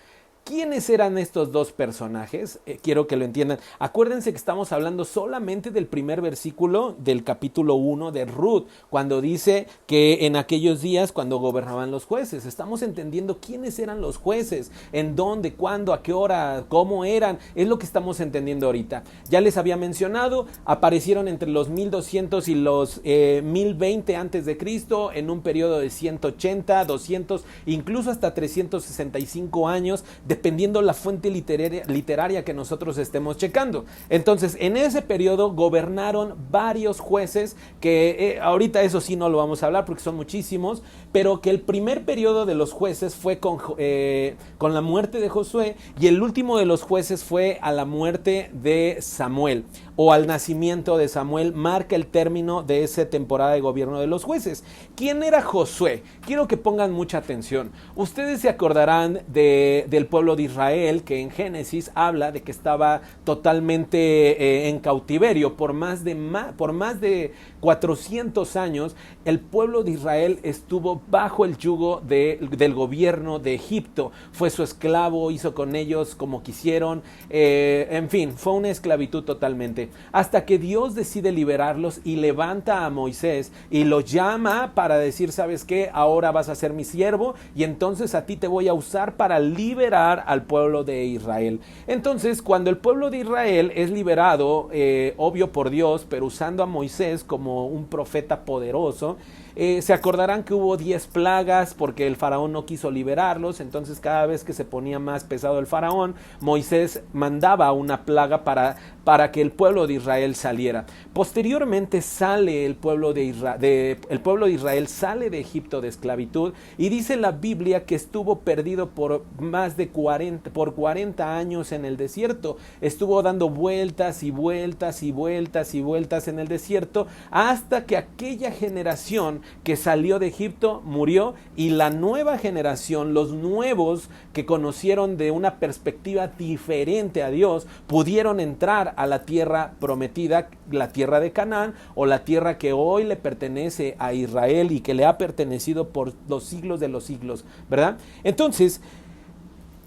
S2: ¿Quiénes eran estos dos personajes? Quiero que lo entiendan. Acuérdense que estamos hablando solamente del primer versículo del capítulo 1 de Ruth, cuando dice que en aquellos días cuando gobernaban los jueces. Estamos entendiendo quiénes eran los jueces, en dónde, cuándo, a qué hora, cómo eran. Es lo que estamos entendiendo ahorita. Ya les había mencionado, aparecieron entre los 1200 y los 1020 antes de Cristo, en un periodo de 180, 200, incluso hasta 365 años, dependiendo la fuente literaria que nosotros estemos checando. Entonces, en ese periodo gobernaron varios jueces que ahorita eso sí no lo vamos a hablar porque son muchísimos, pero que el primer periodo de los jueces fue con la muerte de Josué, y el último de los jueces fue a la muerte de Samuel, o al nacimiento de Samuel, marca el término de esa temporada de gobierno de los jueces. ¿Quién era Josué? Quiero que pongan mucha atención. Ustedes se acordarán del pueblo de Israel, que en Génesis habla de que estaba totalmente en cautiverio por más de 400 años. El pueblo de Israel estuvo bajo el yugo del gobierno de Egipto. Fue su esclavo, hizo con ellos como quisieron, en fin, fue una esclavitud totalmente. Hasta que Dios decide liberarlos y levanta a Moisés y lo llama para decir, ¿sabes qué? Ahora vas a ser mi siervo y entonces a ti te voy a usar para liberar al pueblo de Israel. Entonces, cuando el pueblo de Israel es liberado, obvio por Dios, pero usando a Moisés como un profeta poderoso, se acordarán que hubo 10 plagas porque el faraón no quiso liberarlos. Entonces cada vez que se ponía más pesado el faraón, Moisés mandaba una plaga para que el pueblo de Israel saliera. Posteriormente sale el pueblo de Israel sale de Egipto de esclavitud, y dice la Biblia que estuvo perdido por más de 40 años en el desierto. Estuvo dando vueltas y vueltas y vueltas y vueltas en el desierto hasta que aquella generación que salió de Egipto murió y la nueva generación, los nuevos que conocieron de una perspectiva diferente a Dios, pudieron entrar a la tierra prometida, la tierra de Canaán, o la tierra que hoy le pertenece a Israel y que le ha pertenecido por los siglos de los siglos, ¿verdad? Entonces,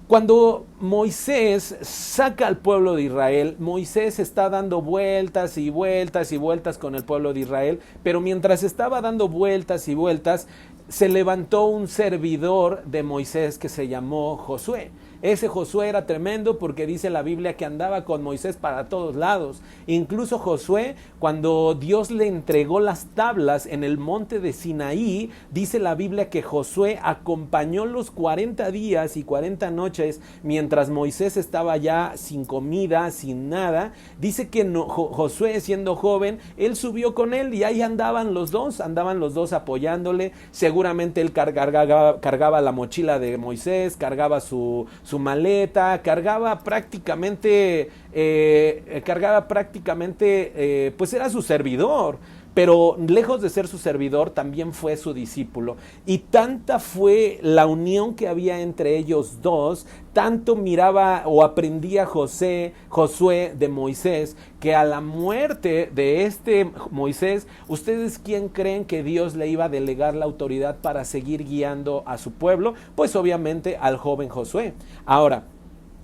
S2: cuando Moisés saca al pueblo de Israel, Moisés está dando vueltas y vueltas y vueltas con el pueblo de Israel, pero mientras estaba dando vueltas y vueltas, se levantó un servidor de Moisés que se llamó Josué. Ese Josué era tremendo porque dice la Biblia que andaba con Moisés para todos lados. Incluso Josué, cuando Dios le entregó las tablas en el monte de Sinaí, dice la Biblia que Josué acompañó los 40 días y 40 noches mientras Moisés estaba ya sin comida, sin nada. Dice que Josué, siendo joven, él subió con él y ahí andaban los dos apoyándole. Seguramente él cargaba la mochila de Moisés, cargaba su maleta, cargaba prácticamente, pues era su servidor, pero lejos de ser su servidor, también fue su discípulo. Y tanta fue la unión que había entre ellos dos, tanto miraba o aprendía Josué de Moisés, que a la muerte de este Moisés, ¿ustedes quién creen que Dios le iba a delegar la autoridad para seguir guiando a su pueblo? Pues obviamente al joven Josué. Ahora,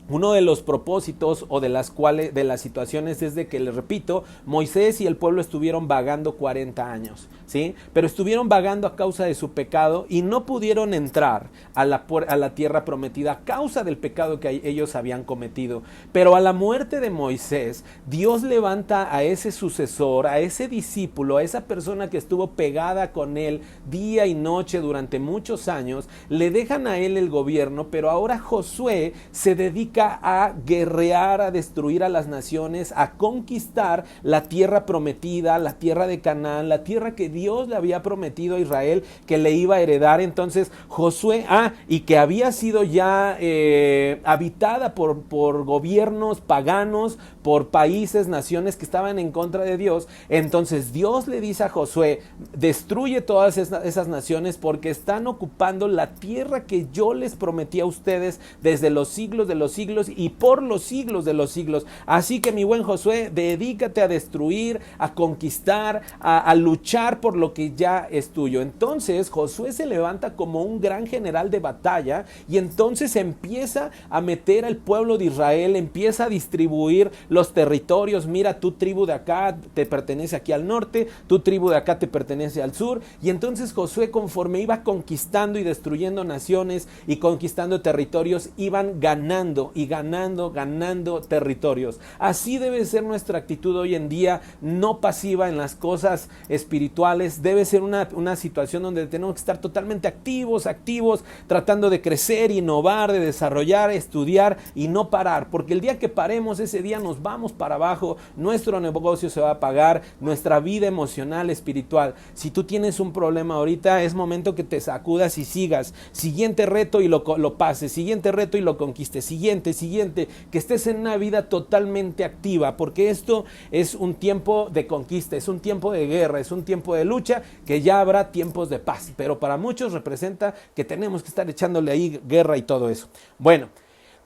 S2: uno de los propósitos o de las situaciones es de que, les repito, Moisés y el pueblo estuvieron vagando 40 años, ¿sí? Pero estuvieron vagando a causa de su pecado y no pudieron entrar a la tierra prometida a causa del pecado que ellos habían cometido. Pero a la muerte de Moisés, Dios levanta a ese sucesor, a ese discípulo, a esa persona que estuvo pegada con él día y noche durante muchos años, le dejan a él el gobierno, pero ahora Josué se dedica a guerrear, a destruir a las naciones, a conquistar la tierra prometida, la tierra de Canaán, la tierra que Dios le había prometido a Israel que le iba a heredar. Entonces Josué, y que había sido ya habitada por gobiernos paganos, por países, naciones que estaban en contra de Dios. Entonces Dios le dice a Josué: destruye todas esas naciones porque están ocupando la tierra que yo les prometí a ustedes desde los siglos de los siglos y por los siglos de los siglos. Así que, mi buen Josué, dedícate a destruir, a conquistar, a luchar por lo que ya es tuyo. Entonces Josué se levanta como un gran general de batalla y entonces empieza a meter al pueblo de Israel, empieza a distribuir los territorios. Mira, tu tribu de acá te pertenece aquí al norte, tu tribu de acá te pertenece al sur. Y entonces Josué, conforme iba conquistando y destruyendo naciones y conquistando territorios, iban ganando territorios. Así debe ser nuestra actitud hoy en día, no pasiva en las cosas espirituales. Debe ser una situación donde tenemos que estar totalmente activos, tratando de crecer, innovar, de desarrollar, estudiar y no parar, porque el día que paremos, ese día nos vamos para abajo, nuestro negocio se va a apagar, nuestra vida emocional, espiritual. Si tú tienes un problema ahorita, es momento que te sacudas y sigas. Siguiente reto y lo pases, siguiente reto y lo conquistes, siguiente, que estés en una vida totalmente activa, porque esto es un tiempo de conquista, es un tiempo de guerra, es un tiempo de lucha, que ya habrá tiempos de paz, pero para muchos representa que tenemos que estar echándole ahí guerra y todo eso. Bueno,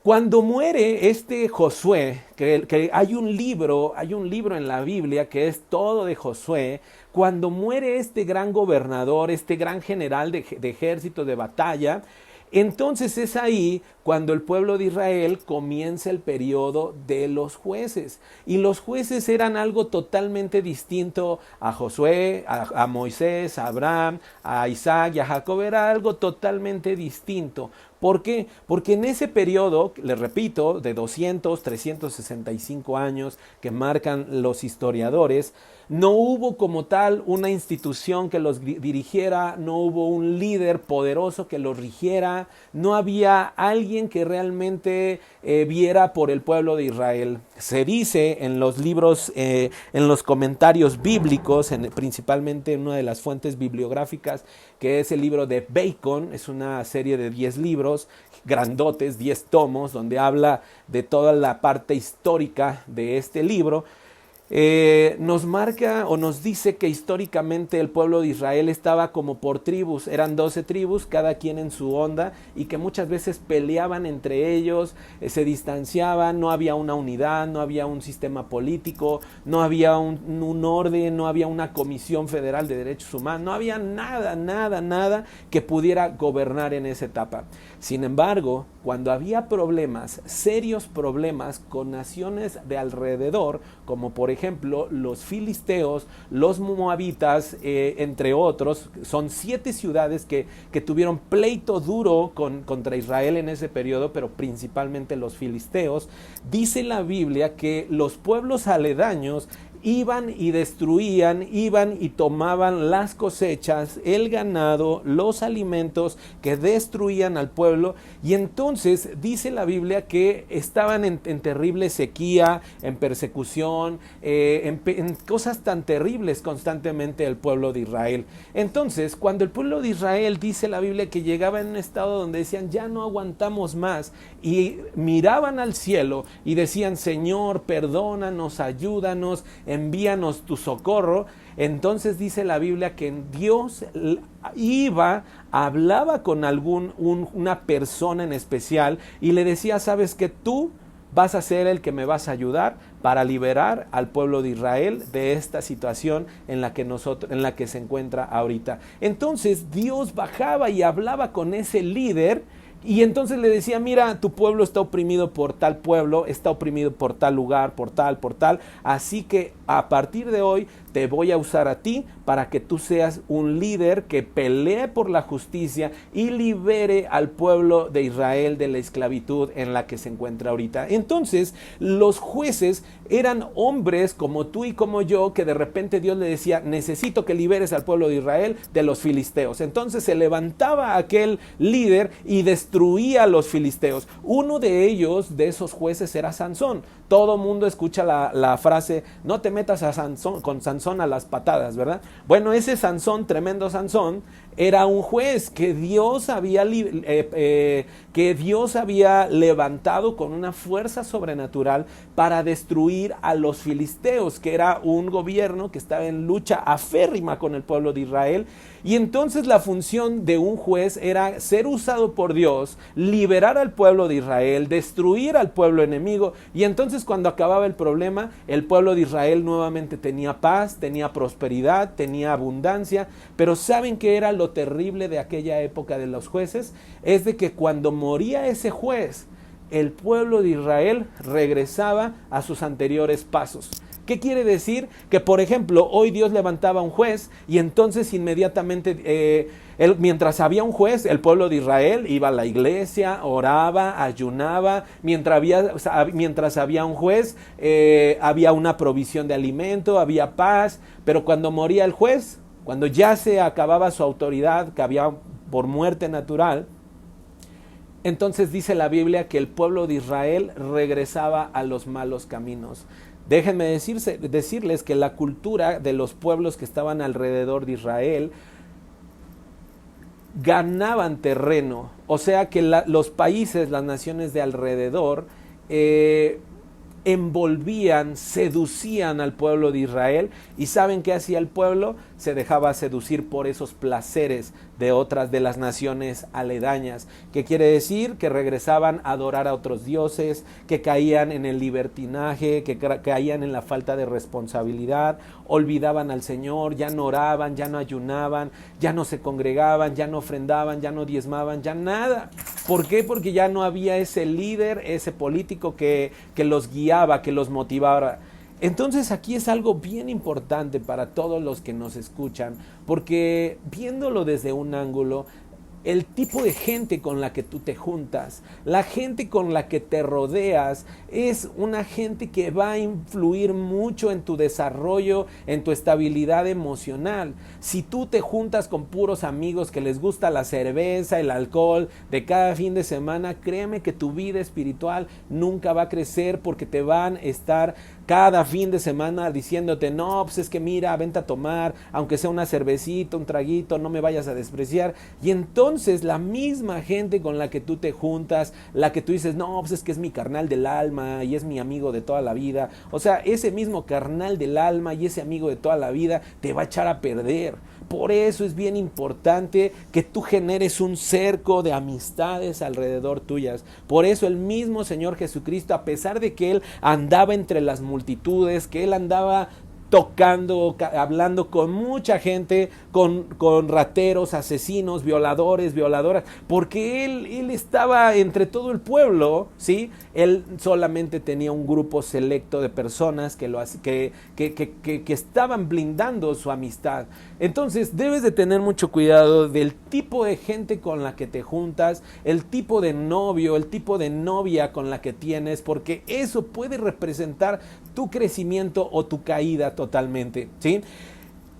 S2: cuando muere este Josué, que hay un libro en la Biblia que es todo de Josué. Cuando muere este gran gobernador, este gran general de ejército, de batalla, entonces es ahí cuando el pueblo de Israel comienza el periodo de los jueces. Y los jueces eran algo totalmente distinto a Josué, a Moisés, a Abraham, a Isaac y a Jacob. Era algo totalmente distinto. ¿Por qué? Porque en ese periodo, les repito, de 365 años que marcan los historiadores, no hubo como tal una institución que los dirigiera, no hubo un líder poderoso que los rigiera, no había alguien que realmente viera por el pueblo de Israel. Se dice en los libros, en los comentarios bíblicos, principalmente en una de las fuentes bibliográficas, que es el libro de Bacon, es una serie de 10 libros grandotes, 10 tomos, donde habla de toda la parte histórica de este libro. nos marca o nos dice que históricamente el pueblo de Israel estaba como por tribus, eran 12 tribus, cada quien en su onda, y que muchas veces peleaban entre ellos, se distanciaban, no había una unidad, no había un sistema político, no había un orden, no había una comisión federal de derechos humanos, no había nada que pudiera gobernar en esa etapa. Sin embargo, cuando había problemas, serios problemas con naciones de alrededor, como por ejemplo los filisteos, los moabitas, entre otros, son 7 ciudades que tuvieron pleito duro contra Israel en ese periodo, pero principalmente los filisteos. Dice la Biblia que los pueblos aledaños iban y destruían, iban y tomaban las cosechas, el ganado, los alimentos, que destruían al pueblo. Y entonces dice la Biblia que estaban en terrible sequía, en persecución, en cosas tan terribles constantemente el pueblo de Israel. Entonces, cuando el pueblo de Israel, dice la Biblia, que llegaba en un estado donde decían, ya no aguantamos más, y miraban al cielo y decían, Señor, perdónanos, ayúdanos, envíanos tu socorro. Entonces dice la Biblia que Dios hablaba con una persona en especial y le decía, sabes que tú vas a ser el que me vas a ayudar para liberar al pueblo de Israel de esta situación en la que se encuentra ahorita. Entonces Dios bajaba y hablaba con ese líder. Y entonces le decía, mira, tu pueblo está oprimido por tal pueblo, está oprimido por tal lugar, por tal, así que a partir de hoy te voy a usar a ti para que tú seas un líder que pelee por la justicia y libere al pueblo de Israel de la esclavitud en la que se encuentra ahorita. Entonces, los jueces eran hombres como tú y como yo, que de repente Dios le decía, necesito que liberes al pueblo de Israel de los filisteos. Entonces se levantaba aquel líder y destruía a los filisteos. Uno de ellos, de esos jueces, era Sansón. Todo mundo escucha la frase, no te metas con Sansón a las patadas, ¿verdad? Bueno, ese Sansón, tremendo Sansón, era un juez que Dios había levantado con una fuerza sobrenatural para destruir a los filisteos, que era un gobierno que estaba en lucha aférrima con el pueblo de Israel. Y entonces la función de un juez era ser usado por Dios, liberar al pueblo de Israel, destruir al pueblo enemigo. Y entonces cuando acababa el problema, el pueblo de Israel nuevamente tenía paz, tenía prosperidad, tenía abundancia. Pero ¿saben qué era lo terrible de aquella época de los jueces? Es de que cuando moría ese juez, el pueblo de Israel regresaba a sus anteriores pasos. ¿Qué quiere decir? Que, por ejemplo, hoy Dios levantaba un juez y entonces inmediatamente, mientras había un juez, el pueblo de Israel iba a la iglesia, oraba, ayunaba. Mientras había un juez, había una provisión de alimento, había paz. Pero cuando moría el juez, cuando ya se acababa su autoridad, que había por muerte natural, entonces dice la Biblia que el pueblo de Israel regresaba a los malos caminos. Déjenme decirles que la cultura de los pueblos que estaban alrededor de Israel ganaban terreno. O sea que los países, las naciones de alrededor, envolvían, seducían al pueblo de Israel. ¿Y saben qué hacía el pueblo? Se dejaba seducir por esos placeres de otras de las naciones aledañas. ¿Qué quiere decir? Que regresaban a adorar a otros dioses, que caían en el libertinaje, que caían en la falta de responsabilidad, olvidaban al Señor, ya no oraban, ya no ayunaban, ya no se congregaban, ya no ofrendaban, ya no diezmaban, ya nada. ¿Por qué? Porque ya no había ese líder, ese político que los guiaba, que los motivaba. Entonces aquí es algo bien importante para todos los que nos escuchan, porque viéndolo desde un ángulo, el tipo de gente con la que tú te juntas, la gente con la que te rodeas, es una gente que va a influir mucho en tu desarrollo, en tu estabilidad emocional. Si tú te juntas con puros amigos que les gusta la cerveza, el alcohol de cada fin de semana, créeme que tu vida espiritual nunca va a crecer, porque te van a estar cada fin de semana diciéndote, no, pues es que mira, vente a tomar, aunque sea una cervecita, un traguito, no me vayas a despreciar. Y entonces la misma gente con la que tú te juntas, la que tú dices, no, pues es que es mi carnal del alma y es mi amigo de toda la vida, o sea, ese mismo carnal del alma y ese amigo de toda la vida te va a echar a perder. Por eso es bien importante que tú generes un cerco de amistades alrededor tuyas. Por eso el mismo Señor Jesucristo, a pesar de que Él andaba entre las multitudes, que Él andaba tocando, hablando con mucha gente, con rateros, asesinos, violadores, violadoras, porque él estaba entre todo el pueblo, ¿sí? Él solamente tenía un grupo selecto de personas que estaban blindando su amistad. Entonces debes de tener mucho cuidado del tipo de gente con la que te juntas, el tipo de novio, el tipo de novia con la que tienes, porque eso puede representar tu crecimiento o tu caída totalmente, ¿sí?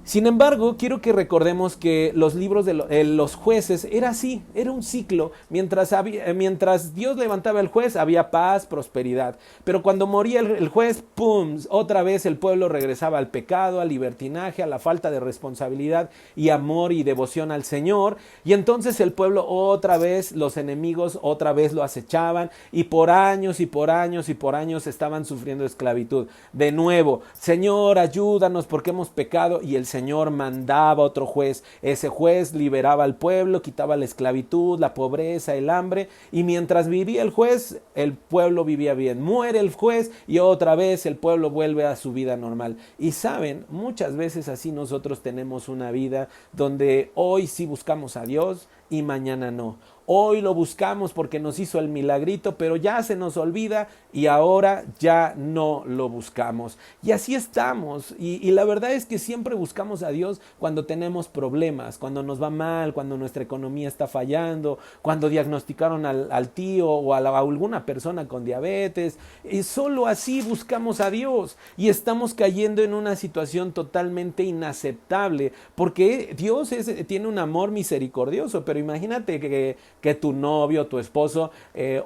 S2: Sin embargo, quiero que recordemos que los libros de los jueces era así, era un ciclo. Mientras Dios levantaba el juez, había paz, prosperidad. Pero cuando moría el juez, ¡pum!, otra vez el pueblo regresaba al pecado, al libertinaje, a la falta de responsabilidad y amor y devoción al Señor. Y entonces el pueblo otra vez, los enemigos otra vez lo acechaban y por años y por años y por años estaban sufriendo esclavitud. De nuevo, Señor, ayúdanos porque hemos pecado, y el Señor mandaba otro juez. Ese juez liberaba al pueblo, quitaba la esclavitud, la pobreza, el hambre, y mientras vivía el juez, el pueblo vivía bien. Muere el juez y otra vez el pueblo vuelve a su vida normal. Y saben, muchas veces así nosotros tenemos una vida donde hoy sí buscamos a Dios y mañana no. Hoy lo buscamos porque nos hizo el milagrito, pero ya se nos olvida y ahora ya no lo buscamos. Y así estamos. Y la verdad es que siempre buscamos a Dios cuando tenemos problemas, cuando nos va mal, cuando nuestra economía está fallando, cuando diagnosticaron al tío o a alguna persona con diabetes. Y solo así buscamos a Dios. Y estamos cayendo en una situación totalmente inaceptable, porque Dios tiene un amor misericordioso, pero imagínate que tu novio, tu esposo,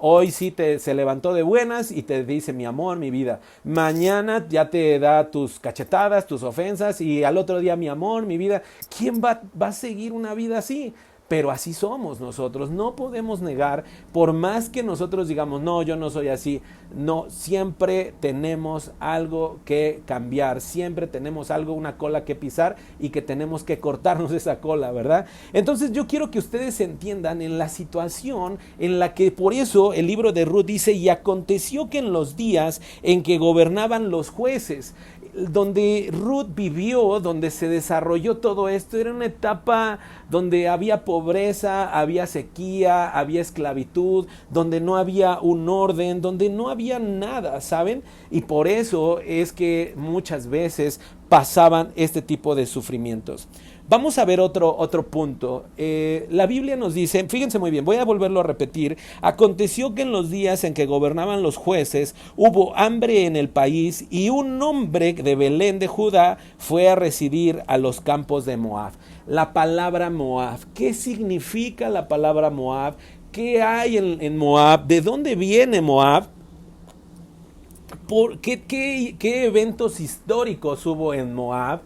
S2: hoy sí se levantó de buenas y te dice mi amor, mi vida. Mañana ya te da tus cachetadas, tus ofensas, y al otro día mi amor, mi vida. ¿Quién va a seguir una vida así? Pero así somos nosotros, no podemos negar, por más que nosotros digamos, no, yo no soy así, no, siempre tenemos algo que cambiar, siempre tenemos algo, una cola que pisar y que tenemos que cortarnos esa cola, ¿verdad? Entonces yo quiero que ustedes entiendan en la situación en la que, por eso el libro de Ruth dice, y aconteció que en los días en que gobernaban los jueces, donde Ruth vivió, donde se desarrolló todo esto, era una etapa donde había pobreza, había sequía, había esclavitud, donde no había un orden, donde no había nada, ¿saben? Y por eso es que muchas veces pasaban este tipo de sufrimientos. Vamos a ver otro punto. La Biblia nos dice, fíjense muy bien, voy a volverlo a repetir. Aconteció que en los días en que gobernaban los jueces, hubo hambre en el país, y un hombre de Belén de Judá fue a residir a los campos de Moab. La palabra Moab, ¿qué significa la palabra Moab? ¿Qué hay en Moab? ¿De dónde viene Moab? ¿Qué eventos históricos hubo en Moab?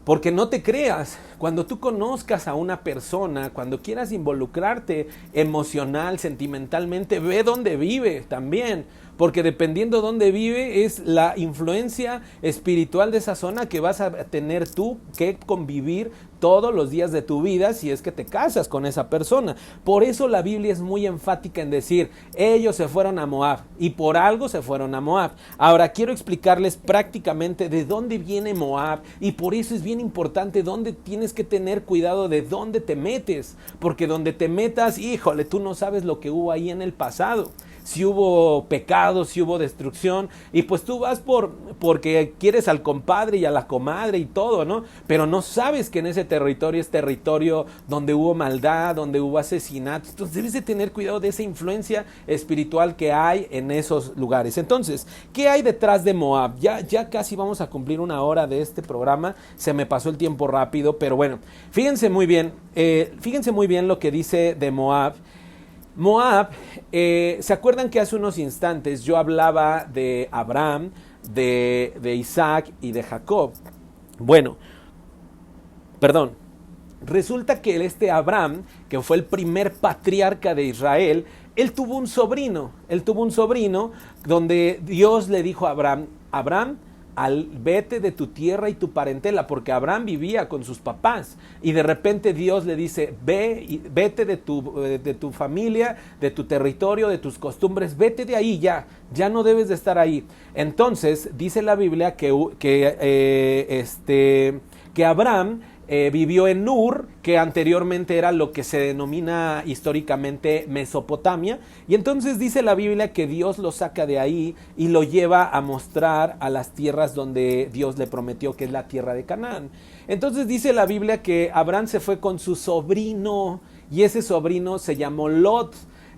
S2: Porque no te creas, cuando tú conozcas a una persona, cuando quieras involucrarte emocional, sentimentalmente, ve dónde vive también. Porque dependiendo de dónde vive es la influencia espiritual de esa zona que vas a tener tú que convivir todos los días de tu vida si es que te casas con esa persona. Por eso la Biblia es muy enfática en decir, ellos se fueron a Moab y por algo se fueron a Moab. Ahora quiero explicarles prácticamente de dónde viene Moab, y por eso es bien importante dónde tienes que tener cuidado de dónde te metes, porque donde te metas, híjole, tú no sabes lo que hubo ahí en el pasado. Si hubo pecado, si hubo destrucción, y pues tú vas porque quieres al compadre y a la comadre y todo, ¿no? Pero no sabes que en ese territorio es territorio donde hubo maldad, donde hubo asesinato. Entonces debes de tener cuidado de esa influencia espiritual que hay en esos lugares. Entonces, ¿qué hay detrás de Moab? Ya casi vamos a cumplir una hora de este programa, se me pasó el tiempo rápido, pero bueno, fíjense muy bien lo que dice de Moab. Moab, ¿se acuerdan que hace unos instantes yo hablaba de Abraham, de Isaac y de Jacob. Bueno, perdón. Resulta que Abraham, que fue el primer patriarca de Israel, él tuvo un sobrino donde Dios le dijo a Abraham, Abraham, vete de tu tierra y tu parentela, porque Abraham vivía con sus papás, y de repente Dios le dice, vete de tu familia, de tu territorio, de tus costumbres, vete de ahí ya no debes de estar ahí. Entonces dice la Biblia que Abraham vivió en Ur, que anteriormente era lo que se denomina históricamente Mesopotamia, y entonces dice la Biblia que Dios lo saca de ahí y lo lleva a mostrar a las tierras donde Dios le prometió, que es la tierra de Canaán. Entonces dice la Biblia que Abraham se fue con su sobrino, y ese sobrino se llamó Lot.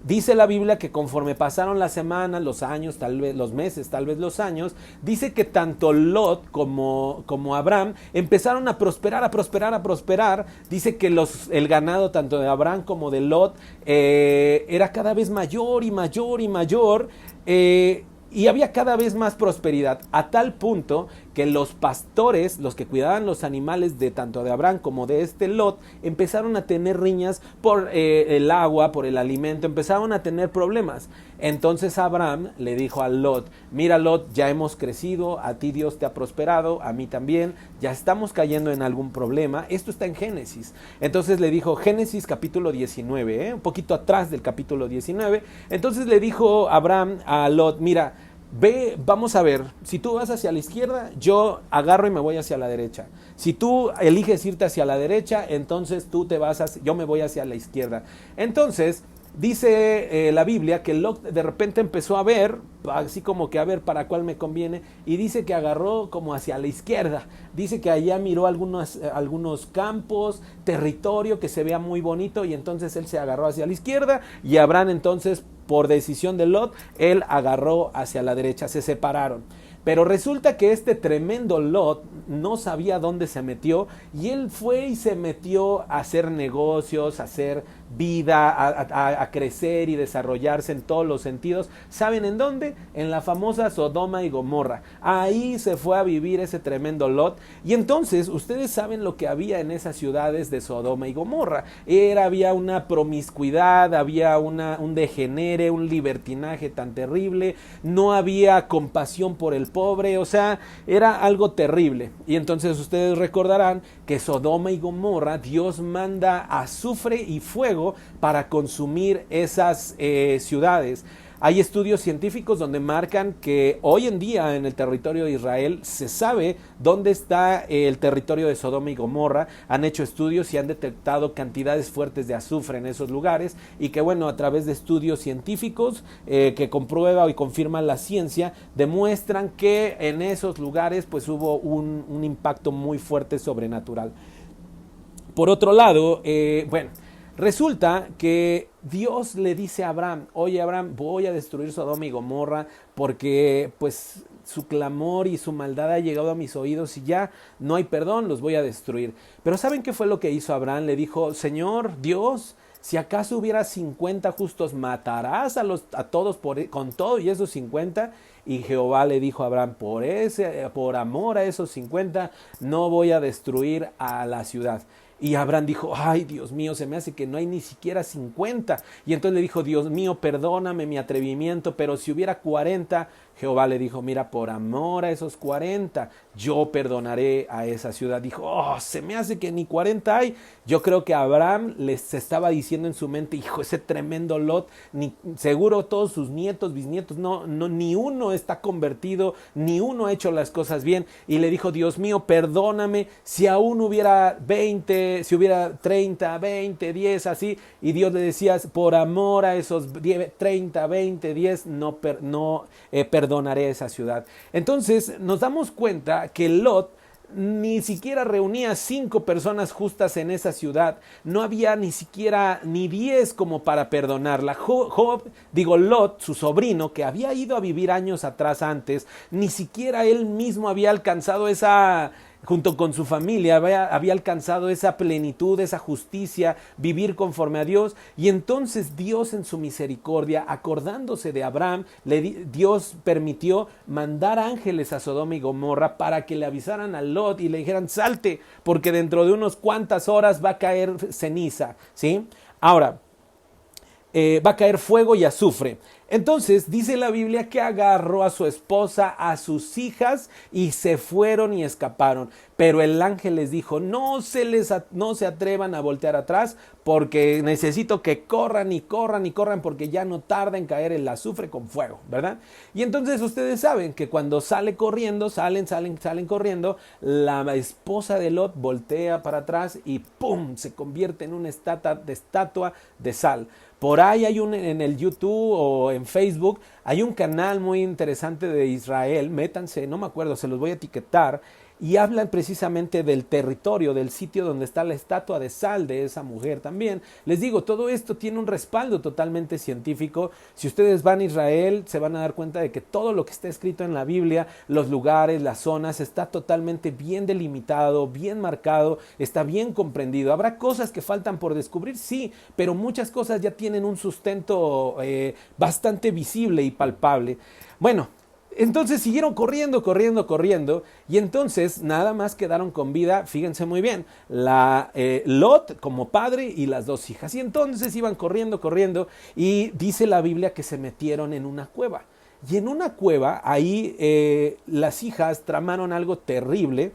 S2: Dice la Biblia que conforme pasaron las semanas, los años, tal vez los meses, tal vez los años, dice que tanto Lot como Abraham empezaron a prosperar. Dice que el ganado tanto de Abraham como de Lot era cada vez mayor y mayor. Y había cada vez más prosperidad, a tal punto que los pastores, los que cuidaban los animales de tanto de Abraham como de Lot, empezaron a tener riñas por el agua, por el alimento, empezaron a tener problemas. Entonces Abraham le dijo a Lot, mira Lot, ya hemos crecido, a ti Dios te ha prosperado, a mí también, ya estamos cayendo en algún problema. Esto está en Génesis. Entonces le dijo, Génesis capítulo 19, un poquito atrás del capítulo 19, entonces le dijo Abraham a Lot, mira, ve, vamos a ver, si tú vas hacia la izquierda, yo agarro y me voy hacia la derecha. Si tú eliges irte hacia la derecha, entonces yo me voy hacia la izquierda. Entonces, dice la Biblia que Lot de repente empezó a ver, así como que a ver para cuál me conviene, y dice que agarró como hacia la izquierda. Dice que allá miró algunos campos, territorio que se vea muy bonito, y entonces él se agarró hacia la izquierda, y Abraham entonces, por decisión de Lot, él agarró hacia la derecha, se separaron. Pero resulta que este tremendo Lot no sabía dónde se metió, y él fue y se metió a hacer negocios, a hacer vida, a crecer y desarrollarse en todos los sentidos. ¿Saben en dónde? En la famosa Sodoma y Gomorra. Ahí se fue a vivir ese tremendo Lot. Y entonces ustedes saben lo que había en esas ciudades de Sodoma y Gomorra. Había una promiscuidad, había un degenere, un libertinaje tan terrible, no había compasión por el pobre, o sea, era algo terrible. Y entonces ustedes recordarán que Sodoma y Gomorra, Dios manda azufre y fuego para consumir esas ciudades. Hay estudios científicos donde marcan que hoy en día en el territorio de Israel se sabe dónde está el territorio de Sodoma y Gomorra. Han hecho estudios y han detectado cantidades fuertes de azufre en esos lugares, y que bueno, a través de estudios científicos que comprueba y confirma la ciencia, demuestran que en esos lugares pues hubo un impacto muy fuerte sobrenatural. Por otro lado, resulta que Dios le dice a Abraham, oye Abraham, voy a destruir Sodoma y Gomorra porque pues su clamor y su maldad ha llegado a mis oídos y ya no hay perdón, los voy a destruir. Pero ¿saben qué fue lo que hizo Abraham? Le dijo, Señor Dios, si acaso hubiera 50 justos, ¿matarás a todos con todo y esos 50? Y Jehová le dijo a Abraham, por amor a esos 50, no voy a destruir a la ciudad. Y Abraham dijo, ay Dios mío, se me hace que no hay ni siquiera 50. Y entonces le dijo, Dios mío, perdóname mi atrevimiento, pero si hubiera 40, Jehová le dijo, mira, por amor a esos 40, yo perdonaré a esa ciudad. Dijo, se me hace que ni 40 hay. Yo creo que Abraham les estaba diciendo en su mente, hijo, ese tremendo Lot, seguro todos sus nietos, bisnietos, ni uno está convertido, ni uno ha hecho las cosas bien. Y le dijo, Dios mío, perdóname, si aún hubiera 20, si hubiera 30, 20, 10, así. Y Dios le decía, por amor a esos 30, 20, 10, perdonaré esa ciudad. Entonces nos damos cuenta que Lot ni siquiera reunía 5 personas justas en esa ciudad. No había ni siquiera ni 10 como para perdonarla. Lot, su sobrino, que había ido a vivir años atrás antes, ni siquiera él mismo había alcanzado esa junto con su familia, había alcanzado esa plenitud, esa justicia, vivir conforme a Dios. Y entonces Dios en su misericordia, acordándose de Abraham, Dios permitió mandar ángeles a Sodoma y Gomorra para que le avisaran a Lot y le dijeran: salte, porque dentro de unas cuantas horas va a caer ceniza, ¿sí? Ahora, va a caer fuego y azufre. Entonces dice la Biblia que agarró a su esposa, a sus hijas, y se fueron y escaparon. Pero el ángel les dijo: no se atrevan a voltear atrás, porque necesito que corran y corran y corran, porque ya no tarda en caer el azufre con fuego, ¿verdad? Y entonces ustedes saben que cuando salen corriendo, la esposa de Lot voltea para atrás y ¡pum!, se convierte en una estatua de sal. Por ahí hay en el YouTube o en Facebook, hay un canal muy interesante de Israel, métanse, no me acuerdo, se los voy a etiquetar, y hablan precisamente del territorio, del sitio donde está la estatua de sal de esa mujer también. Les digo, todo esto tiene un respaldo totalmente científico. Si ustedes van a Israel, se van a dar cuenta de que todo lo que está escrito en la Biblia, los lugares, las zonas, está totalmente bien delimitado, bien marcado, está bien comprendido. ¿Habrá cosas que faltan por descubrir? Sí, pero muchas cosas ya tienen un sustento bastante visible y palpable. Bueno, entonces siguieron corriendo, y entonces nada más quedaron con vida, fíjense muy bien, Lot como padre y las dos hijas. Y entonces iban corriendo, y dice la Biblia que se metieron en una cueva. Y en una cueva, ahí las hijas tramaron algo terrible.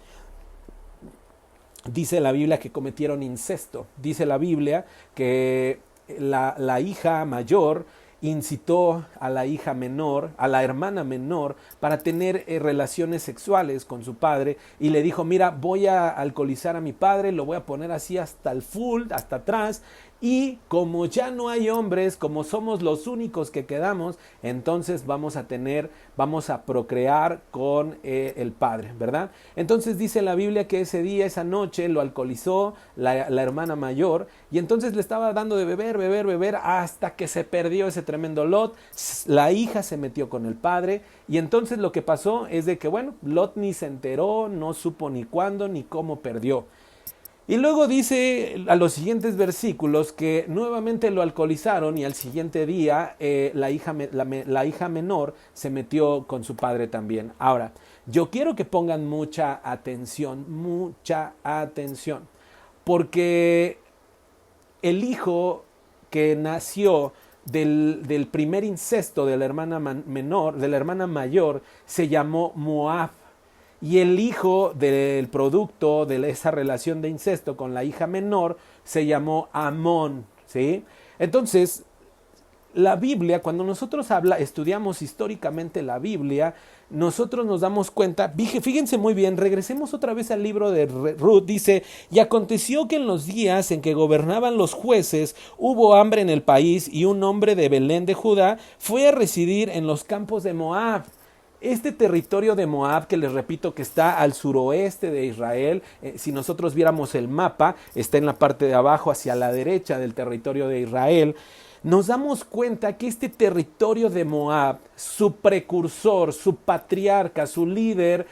S2: Dice la Biblia que cometieron incesto. Dice la Biblia que la hija mayor incitó a la hija menor, a la hermana menor, para tener relaciones sexuales con su padre, y le dijo: mira, voy a alcoholizar a mi padre, lo voy a poner así hasta el full, hasta atrás, y como ya no hay hombres, como somos los únicos que quedamos, entonces vamos a procrear con el padre, ¿verdad? Entonces dice la Biblia que ese día, esa noche, lo alcoholizó la hermana mayor, y entonces le estaba dando de beber, hasta que se perdió ese tremendo Lot. La hija se metió con el padre, y entonces lo que pasó es de que, bueno, Lot ni se enteró, no supo ni cuándo ni cómo perdió. Y luego dice a los siguientes versículos que nuevamente lo alcoholizaron, y al siguiente día la hija menor se metió con su padre también. Ahora, yo quiero que pongan mucha atención, porque el hijo que nació del primer incesto de la hermana menor, de la hermana mayor, se llamó Moab. Y el hijo del producto de esa relación de incesto con la hija menor se llamó Amón, ¿sí? Entonces, la Biblia, cuando nosotros estudiamos históricamente la Biblia, nosotros nos damos cuenta, fíjense muy bien, regresemos otra vez al libro de Ruth. Dice: y aconteció que en los días en que gobernaban los jueces, hubo hambre en el país, y un hombre de Belén de Judá fue a residir en los campos de Moab. Este territorio de Moab, que les repito que está al suroeste de Israel, si nosotros viéramos el mapa, está en la parte de abajo hacia la derecha del territorio de Israel. Nos damos cuenta que este territorio de Moab, su precursor, su patriarca, su líder,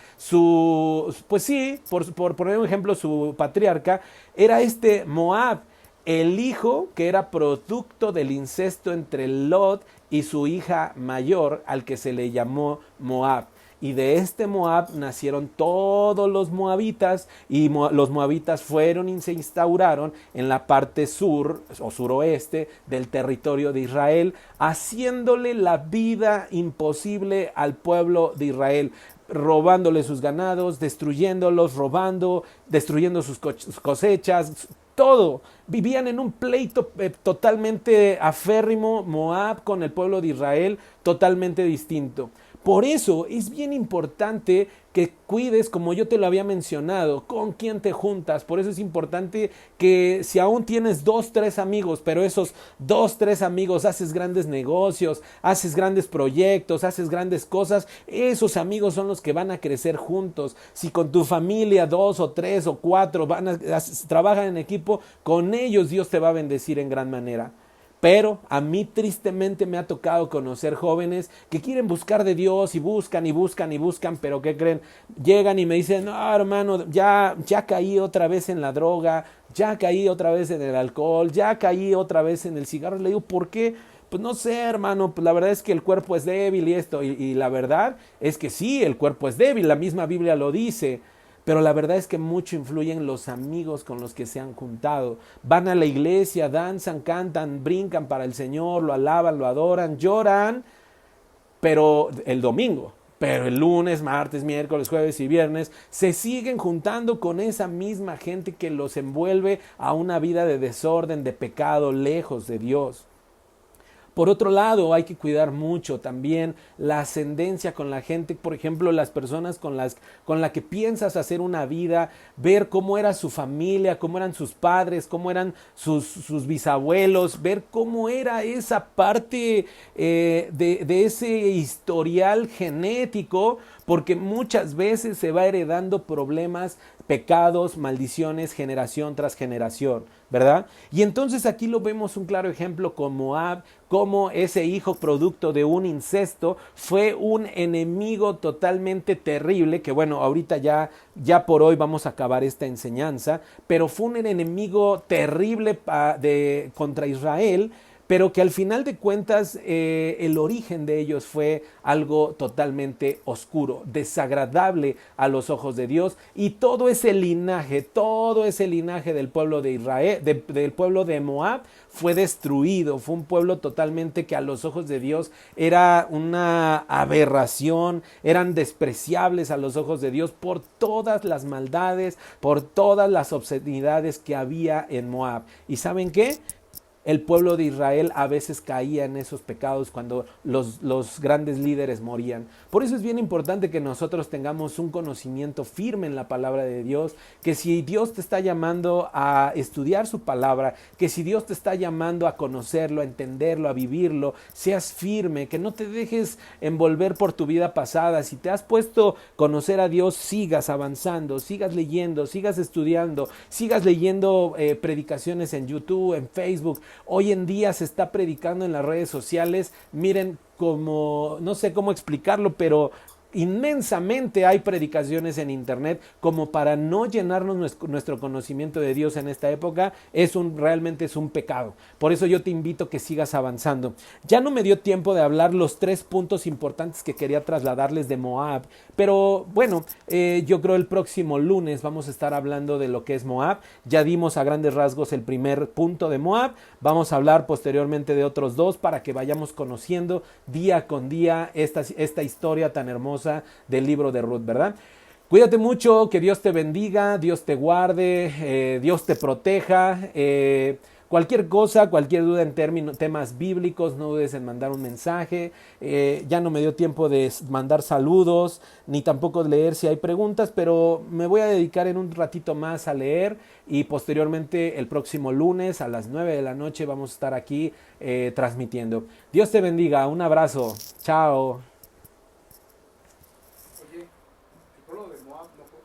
S2: pues sí, por poner un ejemplo, su patriarca, era este Moab, el hijo que era producto del incesto entre Lot y su hija mayor, al que se le llamó Moab. Y de este Moab nacieron todos los moabitas, y los moabitas fueron y se instauraron en la parte sur o suroeste del territorio de Israel, haciéndole la vida imposible al pueblo de Israel, robándole sus ganados, destruyéndolos, destruyendo sus cosechas, todo. Vivían en un pleito totalmente aférrimo, Moab con el pueblo de Israel, totalmente distinto. Por eso es bien importante que cuides, como yo te lo había mencionado, con quién te juntas. Por eso es importante que si aún tienes 2, 3 amigos, pero esos 2, 3 amigos haces grandes negocios, haces grandes proyectos, haces grandes cosas, esos amigos son los que van a crecer juntos. Si con tu familia 2 o 3 o 4 trabajan en equipo, con ellos Dios te va a bendecir en gran manera. Pero a mí tristemente me ha tocado conocer jóvenes que quieren buscar de Dios y buscan y buscan y buscan, pero ¿qué creen? Llegan y me dicen, no, hermano, ya caí otra vez en la droga, ya caí otra vez en el alcohol, ya caí otra vez en el cigarro. Le digo, ¿por qué? Pues no sé, hermano, pues la verdad es que el cuerpo es débil y esto, y la verdad es que sí, el cuerpo es débil, la misma Biblia lo dice. Pero la verdad es que mucho influyen los amigos con los que se han juntado. Van a la iglesia, danzan, cantan, brincan para el Señor, lo alaban, lo adoran, lloran, pero el domingo. Pero el lunes, martes, miércoles, jueves y viernes se siguen juntando con esa misma gente que los envuelve a una vida de desorden, de pecado, lejos de Dios. Por otro lado, hay que cuidar mucho también la ascendencia con la gente, por ejemplo, las personas con la que piensas hacer una vida, ver cómo era su familia, cómo eran sus padres, cómo eran sus bisabuelos, ver cómo era esa parte de ese historial genético, porque muchas veces se va heredando problemas, pecados, maldiciones, generación tras generación, ¿verdad? Y entonces aquí lo vemos un claro ejemplo con Moab, cómo ese hijo producto de un incesto fue un enemigo totalmente terrible, que bueno, ahorita ya por hoy vamos a acabar esta enseñanza, pero fue un enemigo terrible contra Israel, pero que al final de cuentas el origen de ellos fue algo totalmente oscuro, desagradable a los ojos de Dios, y todo ese linaje del pueblo de Israel, del pueblo de Moab, fue destruido. Fue un pueblo totalmente que a los ojos de Dios era una aberración, eran despreciables a los ojos de Dios por todas las maldades, por todas las obscenidades que había en Moab. ¿Y saben qué? El pueblo de Israel a veces caía en esos pecados cuando los grandes líderes morían. Por eso es bien importante que nosotros tengamos un conocimiento firme en la palabra de Dios, que si Dios te está llamando a estudiar su palabra, que si Dios te está llamando a conocerlo, a entenderlo, a vivirlo, seas firme, que no te dejes envolver por tu vida pasada. Si te has puesto a conocer a Dios, sigas avanzando, sigas leyendo, sigas estudiando, sigas leyendo predicaciones en YouTube, en Facebook. Hoy en día se está predicando en las redes sociales, miren, como no sé cómo explicarlo, pero inmensamente hay predicaciones en internet como para no llenarnos nuestro conocimiento de Dios en esta época. Realmente es un pecado. Por eso yo te invito a que sigas avanzando. Ya no me dio tiempo de hablar los 3 puntos importantes que quería trasladarles de Moab, pero bueno, yo creo el próximo lunes vamos a estar hablando de lo que es Moab. Ya dimos a grandes rasgos el primer punto de Moab. Vamos a hablar posteriormente de otros 2 para que vayamos conociendo día con día esta historia tan hermosa del libro de Ruth, ¿verdad? Cuídate mucho, que Dios te bendiga, Dios te guarde, Dios te proteja. Cualquier cosa, cualquier duda en temas bíblicos, no dudes en mandar un mensaje. Ya no me dio tiempo de mandar saludos, ni tampoco de leer si hay preguntas, pero me voy a dedicar en un ratito más a leer, y posteriormente el próximo lunes a las 9 de la noche vamos a estar aquí transmitiendo. Dios te bendiga, un abrazo, chao.
S3: Oye, el pueblo de Moab no fue.